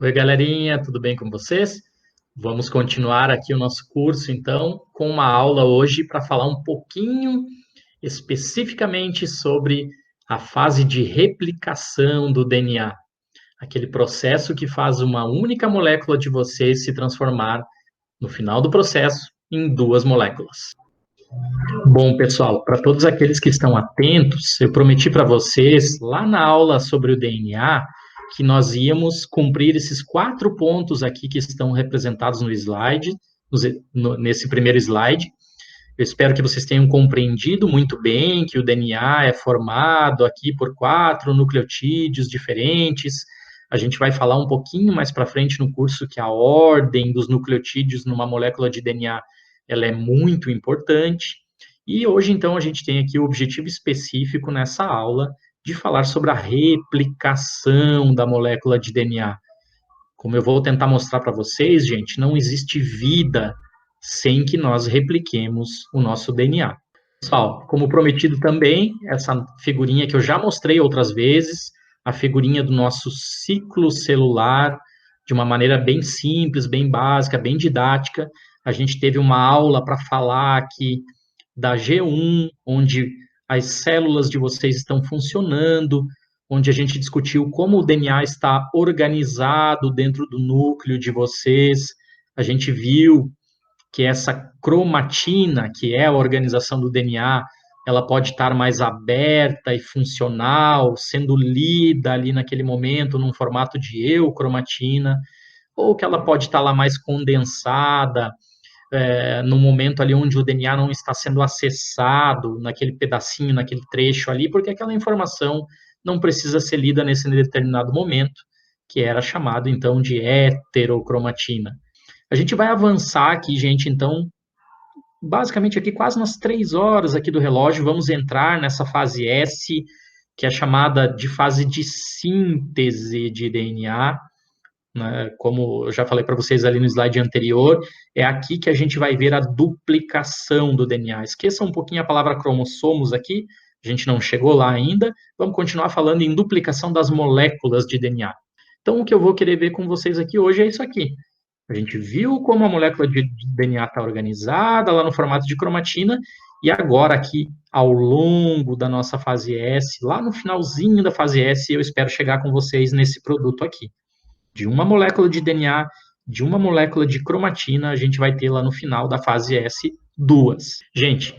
Oi, galerinha, tudo bem com vocês? Vamos continuar aqui o nosso curso, então, com uma aula hoje para falar um pouquinho especificamente sobre a fase de replicação do DNA, aquele processo que faz uma única molécula de vocês se transformar, no final do processo, em duas moléculas. Bom, pessoal, para todos aqueles que estão atentos, eu prometi para vocês, lá na aula sobre o DNA, que nós íamos cumprir esses 4 pontos aqui que estão representados no slide, nesse primeiro slide. Eu espero que vocês tenham compreendido muito bem que o DNA é formado aqui por 4 nucleotídeos diferentes. A gente vai falar um pouquinho mais para frente no curso que a ordem dos nucleotídeos numa molécula de DNA ela é muito importante. E hoje, então, a gente tem aqui o objetivo específico nessa aula de falar sobre a replicação da molécula de DNA. Como eu vou tentar mostrar para vocês, gente, não existe vida sem que nós repliquemos o nosso DNA. Pessoal, como prometido também, essa figurinha que eu já mostrei outras vezes, a figurinha do nosso ciclo celular, de uma maneira bem simples, bem básica, bem didática. A gente teve uma aula para falar aqui da G1, onde as células de vocês estão funcionando, onde a gente discutiu como o DNA está organizado dentro do núcleo de vocês. A gente viu que essa cromatina, que é a organização do DNA, ela pode estar mais aberta e funcional, sendo lida ali naquele momento num formato de eucromatina, ou que ela pode estar lá mais condensada, no momento ali onde o DNA não está sendo acessado, naquele pedacinho, naquele trecho ali, porque aquela informação não precisa ser lida nesse determinado momento, que era chamado então de heterocromatina. A gente vai avançar aqui, gente, então, basicamente aqui quase nas 3 horas aqui do relógio, vamos entrar nessa fase S, que é chamada de fase de síntese de DNA, né? Como eu já falei para vocês ali no slide anterior, é aqui que a gente vai ver a duplicação do DNA. Esqueça um pouquinho a palavra cromossomos aqui, a gente não chegou lá ainda, vamos continuar falando em duplicação das moléculas de DNA. Então, o que eu vou querer ver com vocês aqui hoje é isso aqui. A gente viu como a molécula de DNA está organizada lá no formato de cromatina, e agora aqui, ao longo da nossa fase S, lá no finalzinho da fase S, eu espero chegar com vocês nesse produto aqui. De uma molécula de DNA, de uma molécula de cromatina, a gente vai ter lá no final da fase S duas. Gente,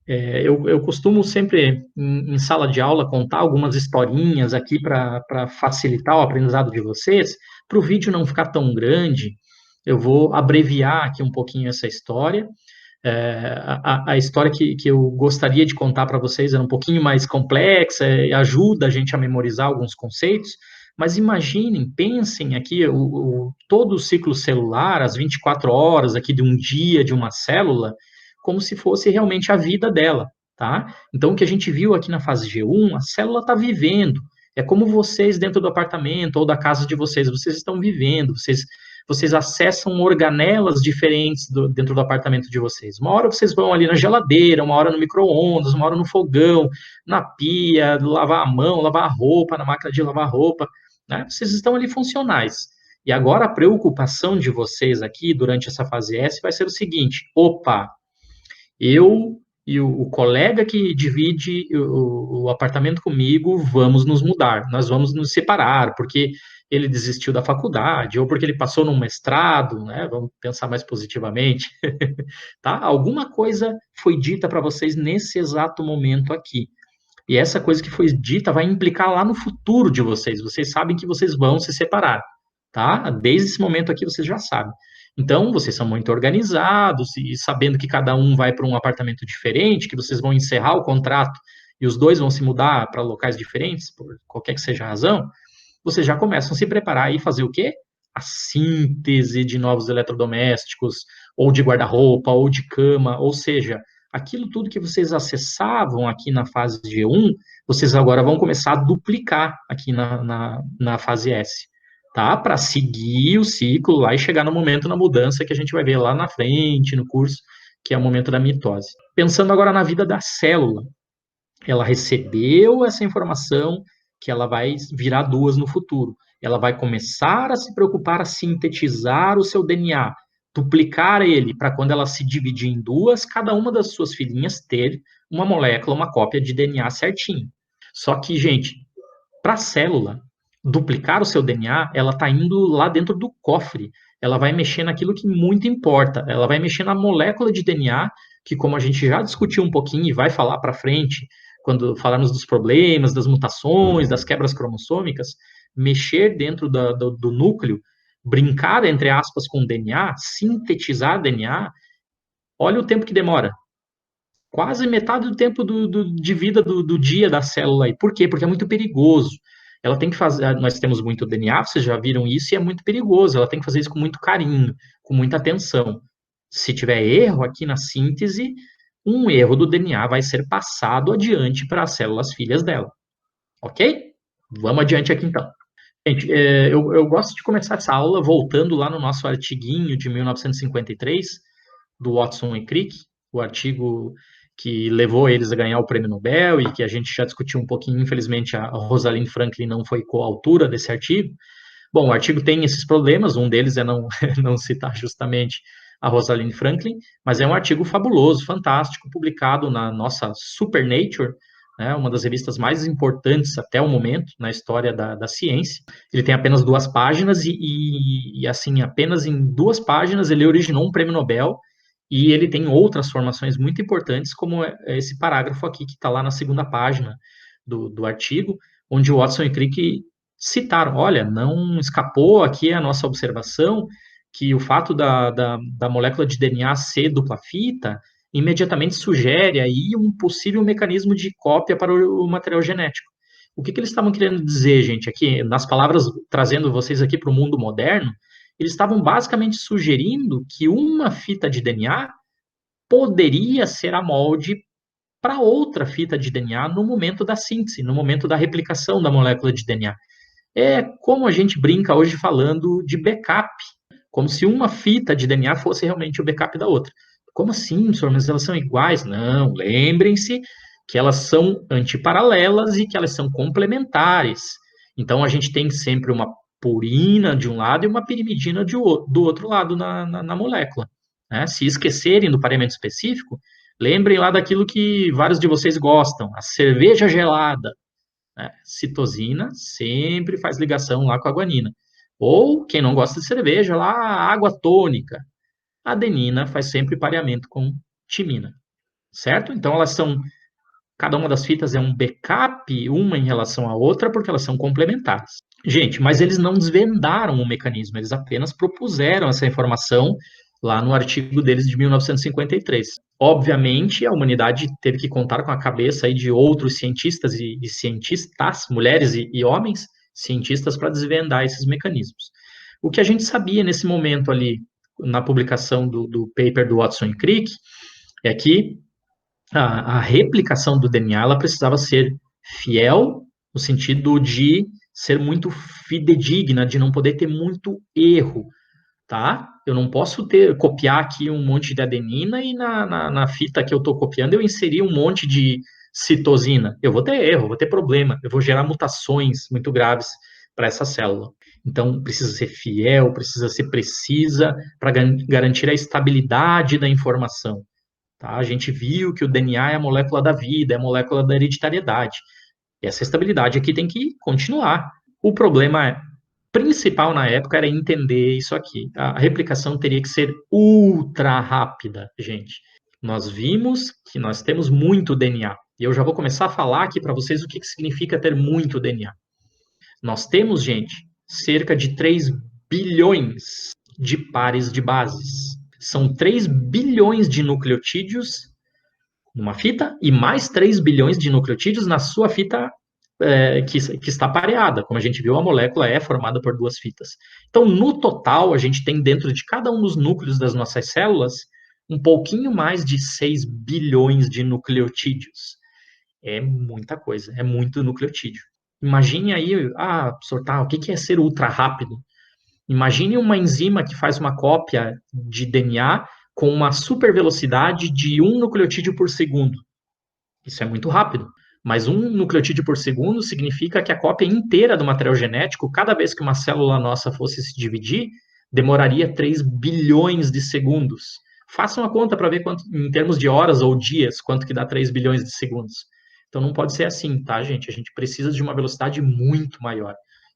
eu costumo sempre, em sala de aula, contar algumas historinhas aqui para facilitar o aprendizado de vocês. Para o vídeo não ficar tão grande, eu vou abreviar aqui um pouquinho essa história. A história que eu gostaria de contar para vocês era um pouquinho mais complexa, ajuda a gente a memorizar alguns conceitos, mas imaginem, pensem aqui, todo o ciclo celular, as 24 horas aqui de um dia de uma célula, como se fosse realmente a vida dela, tá? Então, o que a gente viu aqui na fase G1, a célula está vivendo, é como vocês dentro do apartamento ou da casa de vocês estão vivendo, vocês acessam organelas diferentes dentro do apartamento de vocês. Uma hora vocês vão ali na geladeira, uma hora no micro-ondas, uma hora no fogão, na pia, lavar a mão, lavar a roupa, na máquina de lavar roupa, né? Vocês estão ali funcionais. E agora a preocupação de vocês aqui durante essa fase S vai ser o seguinte: opa, eu e o colega que divide o apartamento comigo vamos nos mudar, nós vamos nos separar, porque ele desistiu da faculdade, ou porque ele passou num mestrado, né? Vamos pensar mais positivamente, tá? Alguma coisa foi dita para vocês nesse exato momento aqui. E essa coisa que foi dita vai implicar lá no futuro de vocês. Vocês sabem que vocês vão se separar, tá? Desde esse momento aqui vocês já sabem. Então, vocês são muito organizados e sabendo que cada um vai para um apartamento diferente, que vocês vão encerrar o contrato e os dois vão se mudar para locais diferentes, por qualquer que seja a razão, vocês já começam a se preparar e fazer o quê? A síntese de novos eletrodomésticos, ou de guarda-roupa, ou de cama, ou seja, aquilo tudo que vocês acessavam aqui na fase G1, vocês agora vão começar a duplicar aqui na fase S, tá? Para seguir o ciclo lá e chegar no momento na mudança que a gente vai ver lá na frente, no curso, que é o momento da mitose. Pensando agora na vida da célula, ela recebeu essa informação que ela vai virar duas no futuro. ela vai começar a se preocupar a sintetizar o seu DNA, duplicar ele, para quando ela se dividir em duas, cada uma das suas filhinhas ter uma molécula, uma cópia de DNA certinho. Só que, gente, para a célula duplicar o seu DNA, ela está indo lá dentro do cofre. Ela vai mexer naquilo que muito importa. Ela vai mexer na molécula de DNA, que, como a gente já discutiu um pouquinho e vai falar para frente, quando falarmos dos problemas, das mutações, das quebras cromossômicas, mexer dentro do núcleo, brincar, entre aspas, com o DNA, sintetizar DNA, olha o tempo que demora. Quase metade do tempo de vida do dia da célula aí. Por quê? Porque é muito perigoso. Ela tem que fazer. Nós temos muito DNA, vocês já viram isso, e é muito perigoso. Ela tem que fazer isso com muito carinho, com muita atenção. Se tiver erro aqui na síntese, um erro do DNA vai ser passado adiante para as células filhas dela. Ok? Vamos adiante aqui então. Gente, eu gosto de começar essa aula voltando lá no nosso artiguinho de 1953, do Watson e Crick, o artigo que levou eles a ganhar o prêmio Nobel e que a gente já discutiu um pouquinho. Infelizmente, a Rosalind Franklin não foi coautora desse artigo. Bom, o artigo tem esses problemas, um deles é não, não citar justamente a Rosalind Franklin, mas é um artigo fabuloso, fantástico, publicado na nossa Super Nature, né, uma das revistas mais importantes até o momento na história da ciência. Ele tem apenas 2 páginas e, assim, apenas em 2 páginas ele originou um prêmio Nobel e ele tem outras formações muito importantes, como esse parágrafo aqui que está lá na 2ª página do artigo, onde o Watson e Crick citaram, olha, não escapou aqui a nossa observação que o fato da molécula de DNA ser dupla fita imediatamente sugere aí um possível mecanismo de cópia para o material genético. O que eles estavam querendo dizer, gente, aqui, nas palavras, trazendo vocês aqui para o mundo moderno, eles estavam basicamente sugerindo que uma fita de DNA poderia ser a molde para outra fita de DNA no momento da síntese, no momento da replicação da molécula de DNA. É como a gente brinca hoje falando de backup, como se uma fita de DNA fosse realmente o backup da outra. Como assim, senhor? Mas elas são iguais? Não, lembrem-se que elas são antiparalelas e que elas são complementares. Então, a gente tem sempre uma purina de um lado e uma pirimidina do outro lado na molécula. Né? Se esquecerem do pareamento específico, lembrem lá daquilo que vários de vocês gostam, a cerveja gelada. Né? Citosina sempre faz ligação lá com a guanina. Ou, quem não gosta de cerveja, lá a água tônica. A adenina faz sempre pareamento com timina. Certo? Então, elas são. Cada uma das fitas é um backup, uma em relação à outra, porque elas são complementares. Gente, mas eles não desvendaram o mecanismo, eles apenas propuseram essa informação lá no artigo deles de 1953. Obviamente, a humanidade teve que contar com a cabeça aí de outros cientistas e cientistas, mulheres e homens, cientistas, para desvendar esses mecanismos. O que a gente sabia nesse momento ali, na publicação do paper do Watson e Crick, é que a replicação do DNA ela precisava ser fiel, no sentido de ser muito fidedigna, de não poder ter muito erro, tá? Eu não posso copiar aqui um monte de adenina e na fita que eu estou copiando eu inserir um monte de citosina. Eu vou ter erro, vou ter problema, eu vou gerar mutações muito graves para essa célula. Então, precisa ser fiel, precisa ser precisa para garantir a estabilidade da informação. Tá? A gente viu que o DNA é a molécula da vida, é a molécula da hereditariedade. E essa estabilidade aqui tem que continuar. O problema principal na época era entender isso aqui. A replicação teria que ser ultra rápida, gente. Nós vimos que nós temos muito DNA. E eu já vou começar a falar aqui para vocês o que significa ter muito DNA. Nós temos, gente, cerca de 3 bilhões de pares de bases. São 3 bilhões de nucleotídeos numa fita e mais 3 bilhões de nucleotídeos na sua fita que está pareada. Como a gente viu, a molécula é formada por 2 fitas. Então, no total, a gente tem dentro de cada um dos núcleos das nossas células um pouquinho mais de 6 bilhões de nucleotídeos. É muita coisa, é muito nucleotídeo. Imagine aí, professor, o que é ser ultra rápido? Imagine uma enzima que faz uma cópia de DNA com uma super velocidade de 1 nucleotídeo por segundo. Isso é muito rápido. Mas um nucleotídeo por segundo significa que a cópia inteira do material genético, cada vez que uma célula nossa fosse se dividir, demoraria 3 bilhões de segundos. Façam a conta para ver quanto, em termos de horas ou dias, quanto que dá 3 bilhões de segundos. Então não pode ser assim, tá, gente? A gente precisa de uma velocidade muito maior.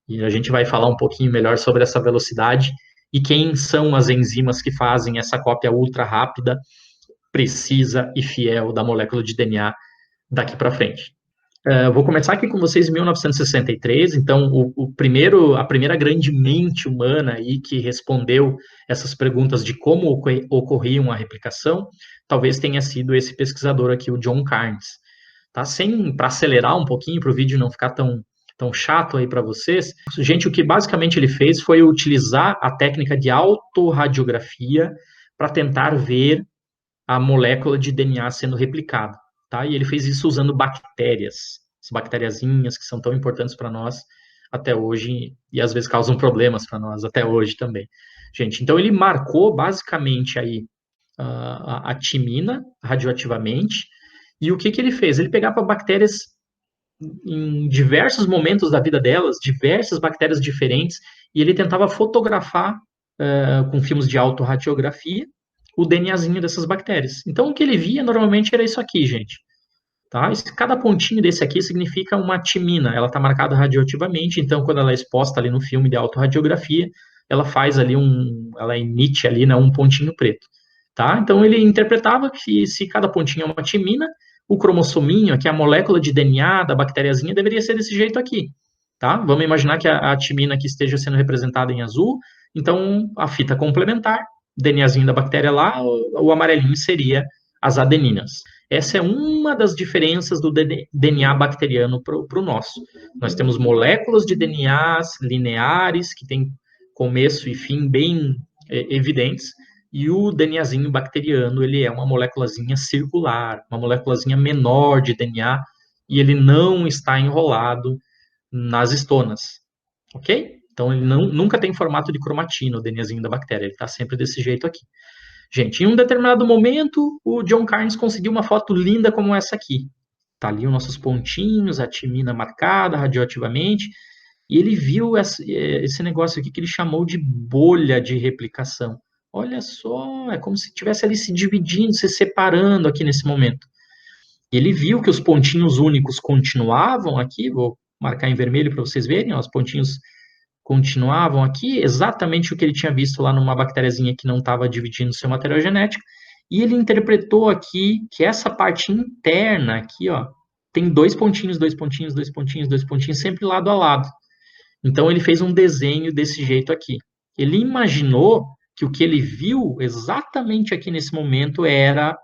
E a gente vai falar um pouquinho melhor sobre essa velocidade e quem são as enzimas que fazem essa cópia ultra rápida, precisa e fiel da molécula de DNA daqui para frente. Eu vou começar aqui com vocês em 1963. Então, a primeira grande mente humana aí que respondeu essas perguntas de como ocorria uma replicação, talvez tenha sido esse pesquisador aqui, o John Carnes. Tá? Para acelerar um pouquinho, para o vídeo não ficar tão chato aí para vocês, gente, o que basicamente ele fez foi utilizar a técnica de autorradiografia para tentar ver a molécula de DNA sendo replicada, tá? E ele fez isso usando bactérias, as bactériazinhas que são tão importantes para nós até hoje e às vezes causam problemas para nós até hoje também. Gente, então ele marcou basicamente aí a timina radioativamente e o que ele fez? Ele pegava bactérias em diversos momentos da vida delas, diversas bactérias diferentes, e ele tentava fotografar com filmes de autorradiografia o DNAzinho dessas bactérias. Então, o que ele via normalmente era isso aqui, gente. Tá? Cada pontinho desse aqui significa uma timina, ela está marcada radioativamente, então quando ela é exposta ali no filme de autorradiografia, ela faz ali ela emite ali, né, um pontinho preto. Tá? Então ele interpretava que se cada pontinho é uma timina, o cromossominho, que é a molécula de DNA da bactériazinha, deveria ser desse jeito aqui. Tá? Vamos imaginar que a timina aqui esteja sendo representada em azul, então a fita complementar, DNAzinho da bactéria lá, o amarelinho seria as adeninas. Essa é uma das diferenças do DNA bacteriano para o nosso. Nós temos moléculas de DNAs lineares, que têm começo e fim bem evidentes, e o DNAzinho bacteriano, ele é uma moléculazinha circular, uma moléculazinha menor de DNA, e ele não está enrolado nas estonas, ok? Então, ele nunca tem formato de cromatina, o DNAzinho da bactéria, ele está sempre desse jeito aqui. Gente, em um determinado momento, o John Carnes conseguiu uma foto linda como essa aqui. Tá ali os nossos pontinhos, a timina marcada radioativamente, e ele viu esse negócio aqui que ele chamou de bolha de replicação. Olha só, é como se estivesse ali se dividindo, se separando aqui nesse momento. Ele viu que os pontinhos únicos continuavam aqui, vou marcar em vermelho para vocês verem, ó, os pontinhos continuavam aqui, exatamente o que ele tinha visto lá numa bactériazinha que não estava dividindo seu material genético, e ele interpretou aqui que essa parte interna aqui, ó, tem dois pontinhos, dois pontinhos, dois pontinhos, dois pontinhos, sempre lado a lado. Então ele fez um desenho desse jeito aqui. Ele imaginou que o que ele viu exatamente aqui nesse momento era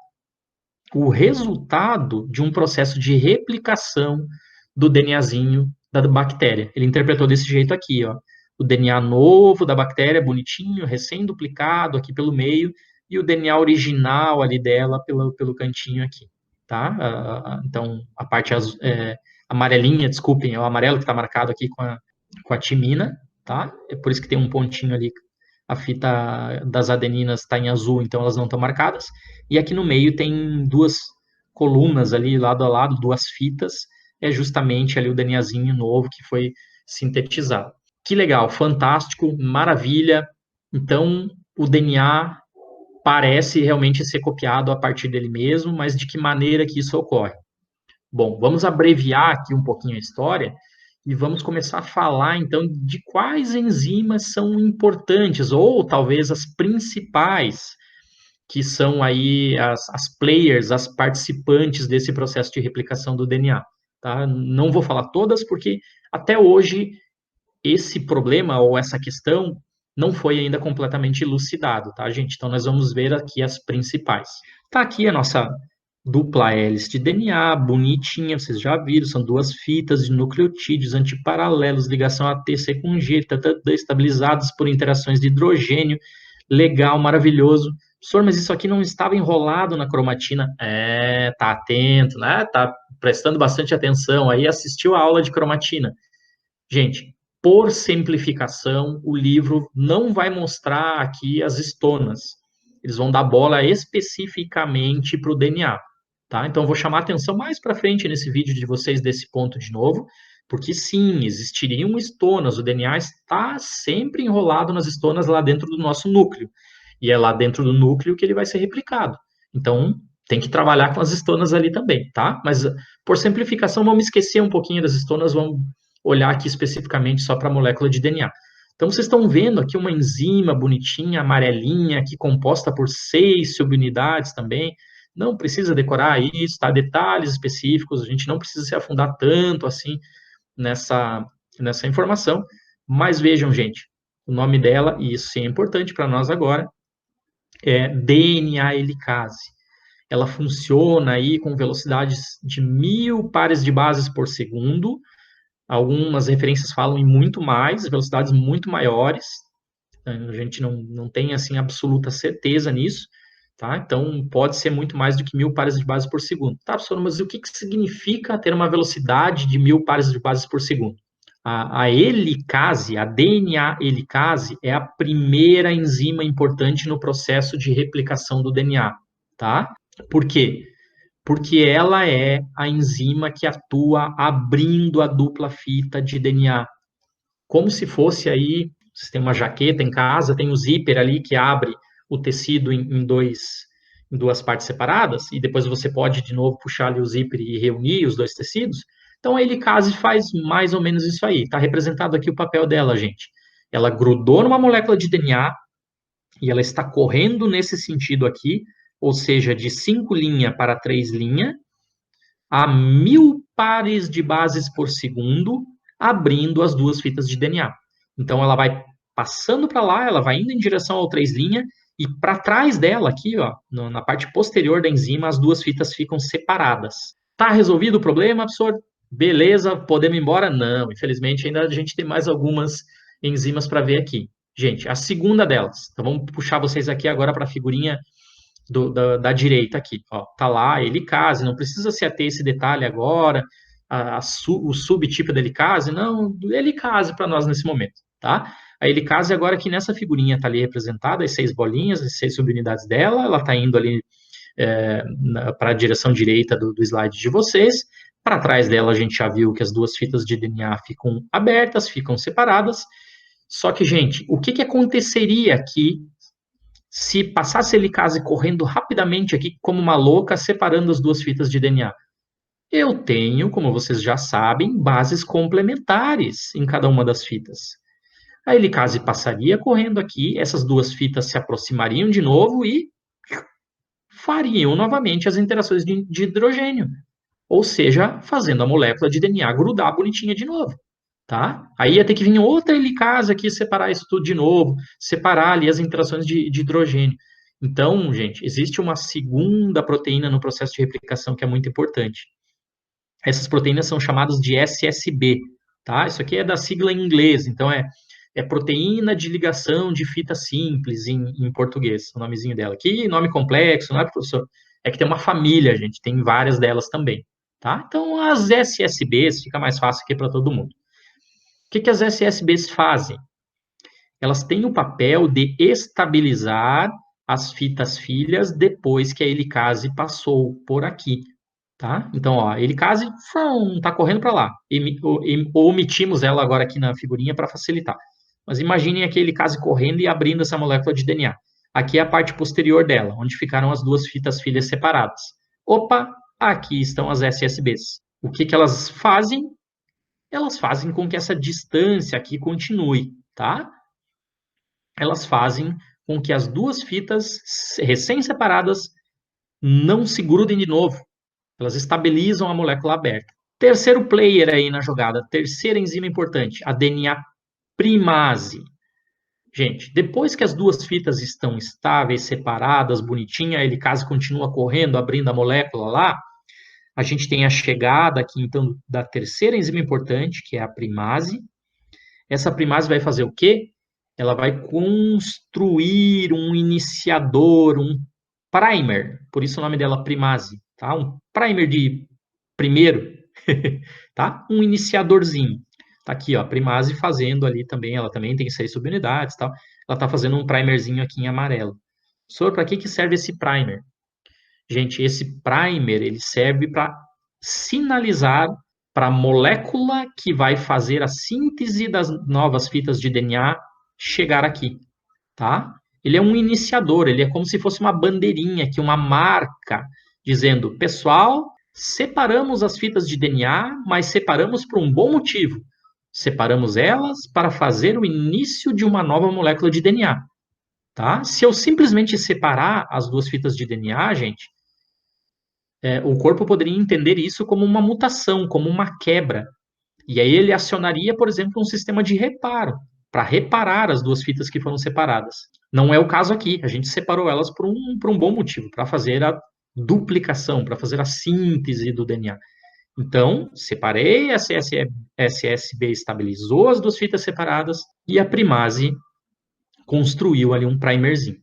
o resultado de um processo de replicação do DNAzinho da bactéria. Ele interpretou desse jeito aqui, ó. O DNA novo da bactéria, bonitinho, recém-duplicado aqui pelo meio, e o DNA original ali dela pelo cantinho aqui, tá? Então, a parte amarelinha, desculpem, é o amarelo que está marcado aqui com a timina, tá? É por isso que tem um pontinho ali. A fita das adeninas está em azul, então elas não estão marcadas. E aqui no meio tem duas colunas ali, lado a lado, duas fitas. É justamente ali o DNAzinho novo que foi sintetizado. Que legal, fantástico, maravilha. Então, o DNA parece realmente ser copiado a partir dele mesmo, mas de que maneira que isso ocorre? Bom, vamos abreviar aqui um pouquinho a história e vamos começar a falar, então, de quais enzimas são importantes, ou talvez as principais, que são aí as players, as participantes desse processo de replicação do DNA. Tá? Não vou falar todas, porque até hoje esse problema ou essa questão não foi ainda completamente elucidado, tá, gente? Então, nós vamos ver aqui as principais. Tá aqui a nossa dupla hélice de DNA, bonitinha, vocês já viram, são duas fitas de nucleotídeos antiparalelos, ligação ATC com G, estabilizados por interações de hidrogênio, legal, maravilhoso. Professor, mas isso aqui não estava enrolado na cromatina? Tá atento, né? Tá prestando bastante atenção aí, assistiu a aula de cromatina. Gente, por simplificação, o livro não vai mostrar aqui as estonas. Eles vão dar bola especificamente para o DNA. tá? Então, eu vou chamar a atenção mais para frente nesse vídeo de vocês desse ponto de novo, porque sim, existiriam estonas, o DNA está sempre enrolado nas estonas lá dentro do nosso núcleo, e é lá dentro do núcleo que ele vai ser replicado. Então, tem que trabalhar com as estonas ali também, tá? Mas, por simplificação, vamos esquecer um pouquinho das estonas, vamos olhar aqui especificamente só para a molécula de DNA. Então, vocês estão vendo aqui uma enzima bonitinha, amarelinha, aqui composta por 6 subunidades também. Não precisa decorar isso, tá? Detalhes específicos, a gente não precisa se afundar tanto assim nessa informação. Mas vejam, gente, o nome dela, e isso sim é importante para nós agora, é DNA helicase. Ela funciona aí com velocidades de 1.000 pares de bases por segundo. Algumas referências falam em muito mais, velocidades muito maiores. A gente não tem assim absoluta certeza nisso, tá? Então pode ser muito mais do que 1.000 pares de bases por segundo. Tá, professor, mas o que significa ter uma velocidade de 1.000 pares de bases por segundo? A helicase, a DNA helicase, é a primeira enzima importante no processo de replicação do DNA, tá? Por quê? Porque ela é a enzima que atua abrindo a dupla fita de DNA. Como se fosse aí, você tem uma jaqueta em casa, tem o zíper ali que abre o tecido em duas partes separadas, e depois você pode de novo puxar ali o zíper e reunir os dois tecidos. Então a helicase faz mais ou menos isso aí. Está representado aqui o papel dela, gente. Ela grudou numa molécula de DNA e ela está correndo nesse sentido aqui, ou seja, de 5 linhas para 3 linhas, a 1.000 pares de bases por segundo, abrindo as duas fitas de DNA. Então, ela vai passando para lá, ela vai indo em direção ao 3' e para trás dela, aqui, ó, na parte posterior da enzima, as duas fitas ficam separadas. Tá resolvido o problema, professor? Beleza, podemos ir embora? Não, infelizmente ainda a gente tem mais algumas enzimas para ver aqui. Gente, a segunda delas. Então, vamos puxar vocês aqui agora para a figurinha da direita aqui. Ó, tá lá a helicase, não precisa se ater esse detalhe agora, o subtipo da helicase, não, helicase para nós nesse momento, tá? A helicase agora aqui nessa figurinha está ali representada, as 6 bolinhas, as 6 subunidades dela, ela está indo ali para a direção direita do slide de vocês. Para trás dela a gente já viu que as duas fitas de DNA ficam abertas, ficam separadas. Só que, gente, o que aconteceria aqui se passasse a helicase correndo rapidamente aqui, como uma louca, separando as duas fitas de DNA? Eu tenho, como vocês já sabem, bases complementares em cada uma das fitas. A helicase passaria correndo aqui, essas duas fitas se aproximariam de novo e fariam novamente as interações de hidrogênio. Ou seja, fazendo a molécula de DNA grudar bonitinha de novo. Tá? Aí ia ter que vir outra helicase aqui separar isso tudo de novo, separar ali as interações de hidrogênio. Então, gente, existe uma segunda proteína no processo de replicação que é muito importante. Essas proteínas são chamadas de SSB, tá? Isso aqui é da sigla em inglês, então é proteína de ligação de fita simples em português, o nomezinho dela. Aqui, nome complexo, não é, professor? É que tem uma família, gente, tem várias delas também, tá? Então, as SSBs fica mais fácil aqui para todo mundo. O que as SSBs fazem? Elas têm o papel de estabilizar as fitas filhas depois que a helicase passou por aqui, tá? Então, ó, a helicase está correndo para lá. Omitimos ela agora aqui na figurinha para facilitar. Mas imaginem aqui a helicase correndo e abrindo essa molécula de DNA. Aqui é a parte posterior dela, onde ficaram as duas fitas filhas separadas. Opa, aqui estão as SSBs. O que elas fazem? Elas fazem com que essa distância aqui continue, tá? Elas fazem com que as duas fitas recém-separadas não se grudem de novo. Elas estabilizam a molécula aberta. Terceiro player aí na jogada, terceira enzima importante, a DNA primase. Gente, depois que as duas fitas estão estáveis, separadas, bonitinha, a helicase continua correndo, abrindo a molécula lá, a gente tem a chegada aqui, então, da terceira enzima importante, que é a primase. Essa primase vai fazer o quê? Ela vai construir um iniciador, um primer, por isso o nome dela primase, tá? Um primer de primeiro, tá? Um iniciadorzinho. Tá aqui, ó, a primase fazendo ali também, ela também tem 6 subunidades, tal. Ela tá fazendo um primerzinho aqui em amarelo. Professor, para que serve esse primer? Gente, esse primer, ele serve para sinalizar para a molécula que vai fazer a síntese das novas fitas de DNA chegar aqui, tá? Ele é um iniciador, ele é como se fosse uma bandeirinha aqui, uma marca, dizendo, pessoal, separamos as fitas de DNA, mas separamos por um bom motivo. Separamos elas para fazer o início de uma nova molécula de DNA, tá? Se eu simplesmente separar as duas fitas de DNA, gente, o corpo poderia entender isso como uma mutação, como uma quebra. E aí ele acionaria, por exemplo, um sistema de reparo, para reparar as duas fitas que foram separadas. Não é o caso aqui, a gente separou elas por um bom motivo, para fazer a duplicação, para fazer a síntese do DNA. Então, separei, a SSB estabilizou as duas fitas separadas e a primase construiu ali um primerzinho.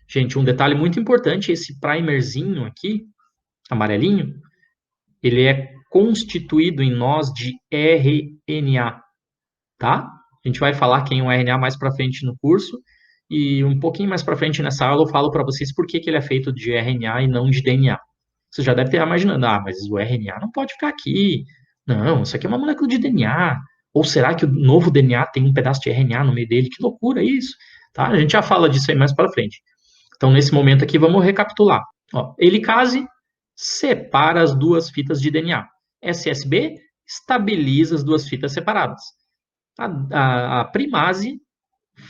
Gente, um detalhe muito importante, esse primerzinho aqui, amarelinho, ele é constituído em nós de RNA, tá? A gente vai falar quem é o RNA mais para frente no curso e um pouquinho mais para frente nessa aula eu falo para vocês por que ele é feito de RNA e não de DNA. Você já deve estar imaginando, mas o RNA não pode ficar aqui. Não, isso aqui é uma molécula de DNA. Ou será que o novo DNA tem um pedaço de RNA no meio dele? Que loucura isso, tá? A gente já fala disso aí mais para frente. Então, nesse momento aqui, vamos recapitular. Ó, helicase separa as duas fitas de DNA. SSB estabiliza as duas fitas separadas. A primase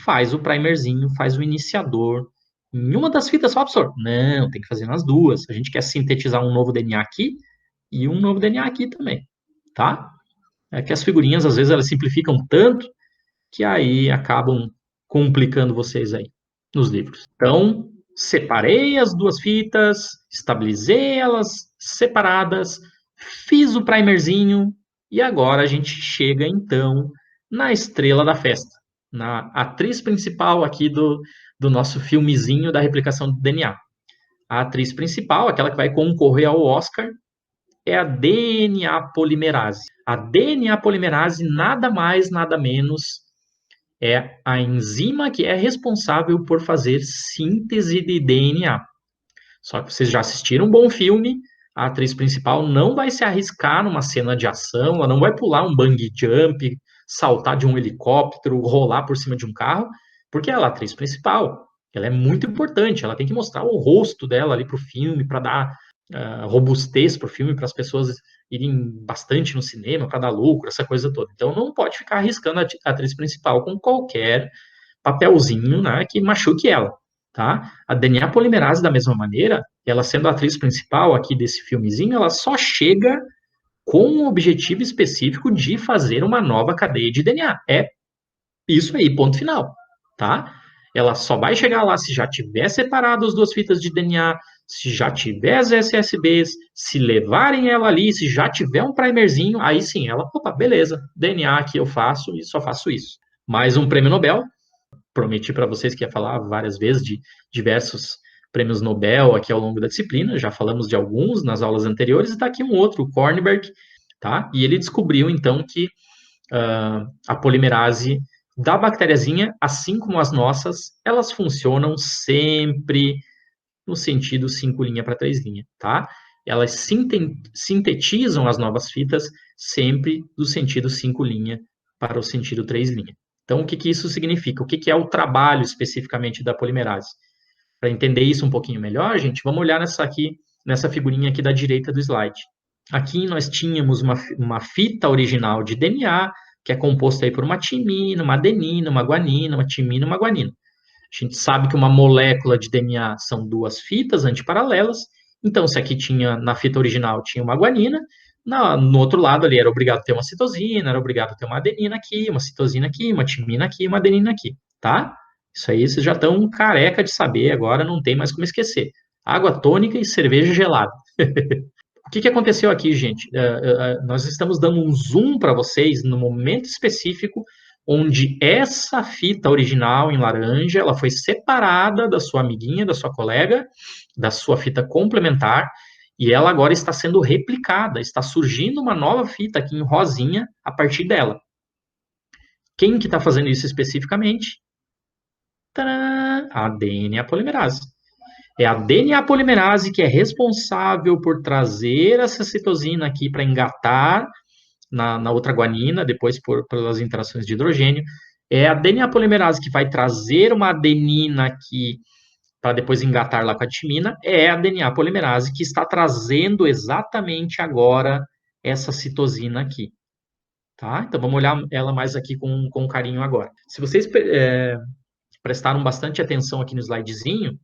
faz o primerzinho, faz o iniciador. Em uma das fitas só, professor? Não, tem que fazer nas duas. A gente quer sintetizar um novo DNA aqui e um novo DNA aqui também, tá? É que as figurinhas, às vezes, elas simplificam tanto que aí acabam complicando vocês aí nos livros. Então, separei as duas fitas, estabilizei elas separadas, fiz o primerzinho e agora a gente chega, então, na estrela da festa, na atriz principal aqui do nosso filmezinho da replicação do DNA. A atriz principal, aquela que vai concorrer ao Oscar, é a DNA polimerase. A DNA polimerase nada mais, nada menos é a enzima que é responsável por fazer síntese de DNA. Só que vocês já assistiram um bom filme, a atriz principal não vai se arriscar numa cena de ação, ela não vai pular um bungee jump, saltar de um helicóptero, rolar por cima de um carro, porque ela é a atriz principal. Ela é muito importante, ela tem que mostrar o rosto dela ali para o filme, para dar robustez para o filme, para as pessoas irem bastante no cinema, para dar lucro, essa coisa toda. Então não pode ficar arriscando a atriz principal com qualquer papelzinho, né, que machuque ela, tá? A DNA polimerase, da mesma maneira, ela sendo a atriz principal aqui desse filmezinho, ela só chega com um objetivo específico de fazer uma nova cadeia de DNA. É isso aí, ponto final, tá? Ela só vai chegar lá se já tiver separado as duas fitas de DNA, se já tiver as SSBs, se levarem ela ali, se já tiver um primerzinho, aí sim, ela, opa, beleza, DNA aqui eu faço e só faço isso. Mais um prêmio Nobel, prometi para vocês que ia falar várias vezes de diversos prêmios Nobel aqui ao longo da disciplina, já falamos de alguns nas aulas anteriores, e está aqui um outro, o Kornberg, tá? E ele descobriu, então, que a polimerase da bactériazinha, assim como as nossas, elas funcionam sempre no sentido 5' para 3', tá? Elas sintetizam as novas fitas sempre do sentido 5' para o sentido 3'. Então, o que, que isso significa? O que, que é o trabalho especificamente da polimerase? Para entender isso um pouquinho melhor, gente, vamos olhar nessa figurinha aqui da direita do slide. Aqui nós tínhamos uma fita original de DNA, que é composta aí por uma timina, uma adenina, uma guanina, uma timina e uma guanina. A gente sabe que uma molécula de DNA são duas fitas antiparalelas, então se aqui tinha, na fita original, tinha uma guanina, no outro lado ali era obrigado a ter uma citosina, era obrigado a ter uma adenina aqui, uma citosina aqui, uma timina aqui, uma adenina aqui, tá? Isso aí vocês já estão careca de saber, agora não tem mais como esquecer. Água tônica e cerveja gelada. O que, que aconteceu aqui, gente? Nós estamos dando um zoom para vocês no momento específico onde essa fita original em laranja, ela foi separada da sua amiguinha, da sua colega, da sua fita complementar, e ela agora está sendo replicada, está surgindo uma nova fita aqui em rosinha a partir dela. Quem que está fazendo isso especificamente? Tadã! A DNA polimerase. É a DNA polimerase que é responsável por trazer essa citosina aqui para engatar na outra guanina, depois pelas interações de hidrogênio. É a DNA polimerase que vai trazer uma adenina aqui para depois engatar lá com a timina. É a DNA polimerase que está trazendo exatamente agora essa citosina aqui. Tá? Então vamos olhar ela mais aqui com carinho agora. Se vocês prestaram bastante atenção aqui no slidezinho,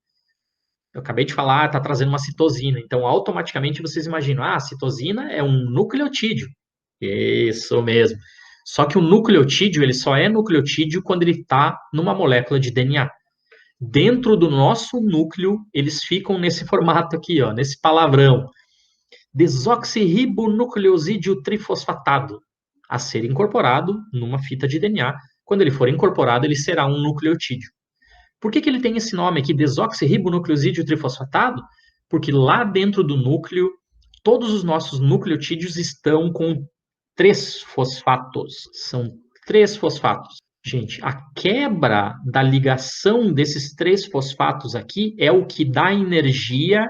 eu acabei de falar, está trazendo uma citosina. Então, automaticamente vocês imaginam, a citosina é um nucleotídeo. Isso mesmo. Só que o nucleotídeo, ele só é nucleotídeo quando ele está numa molécula de DNA. Dentro do nosso núcleo, eles ficam nesse formato aqui, ó, nesse palavrão. Desoxirribonucleosídeo trifosfatado, a ser incorporado numa fita de DNA. Quando ele for incorporado, ele será um nucleotídeo. Por que ele tem esse nome aqui, desoxirribonucleosídeo trifosfatado? Porque lá dentro do núcleo, todos os nossos nucleotídeos estão com 3 fosfatos. São 3 fosfatos. Gente, a quebra da ligação desses 3 fosfatos aqui é o que dá energia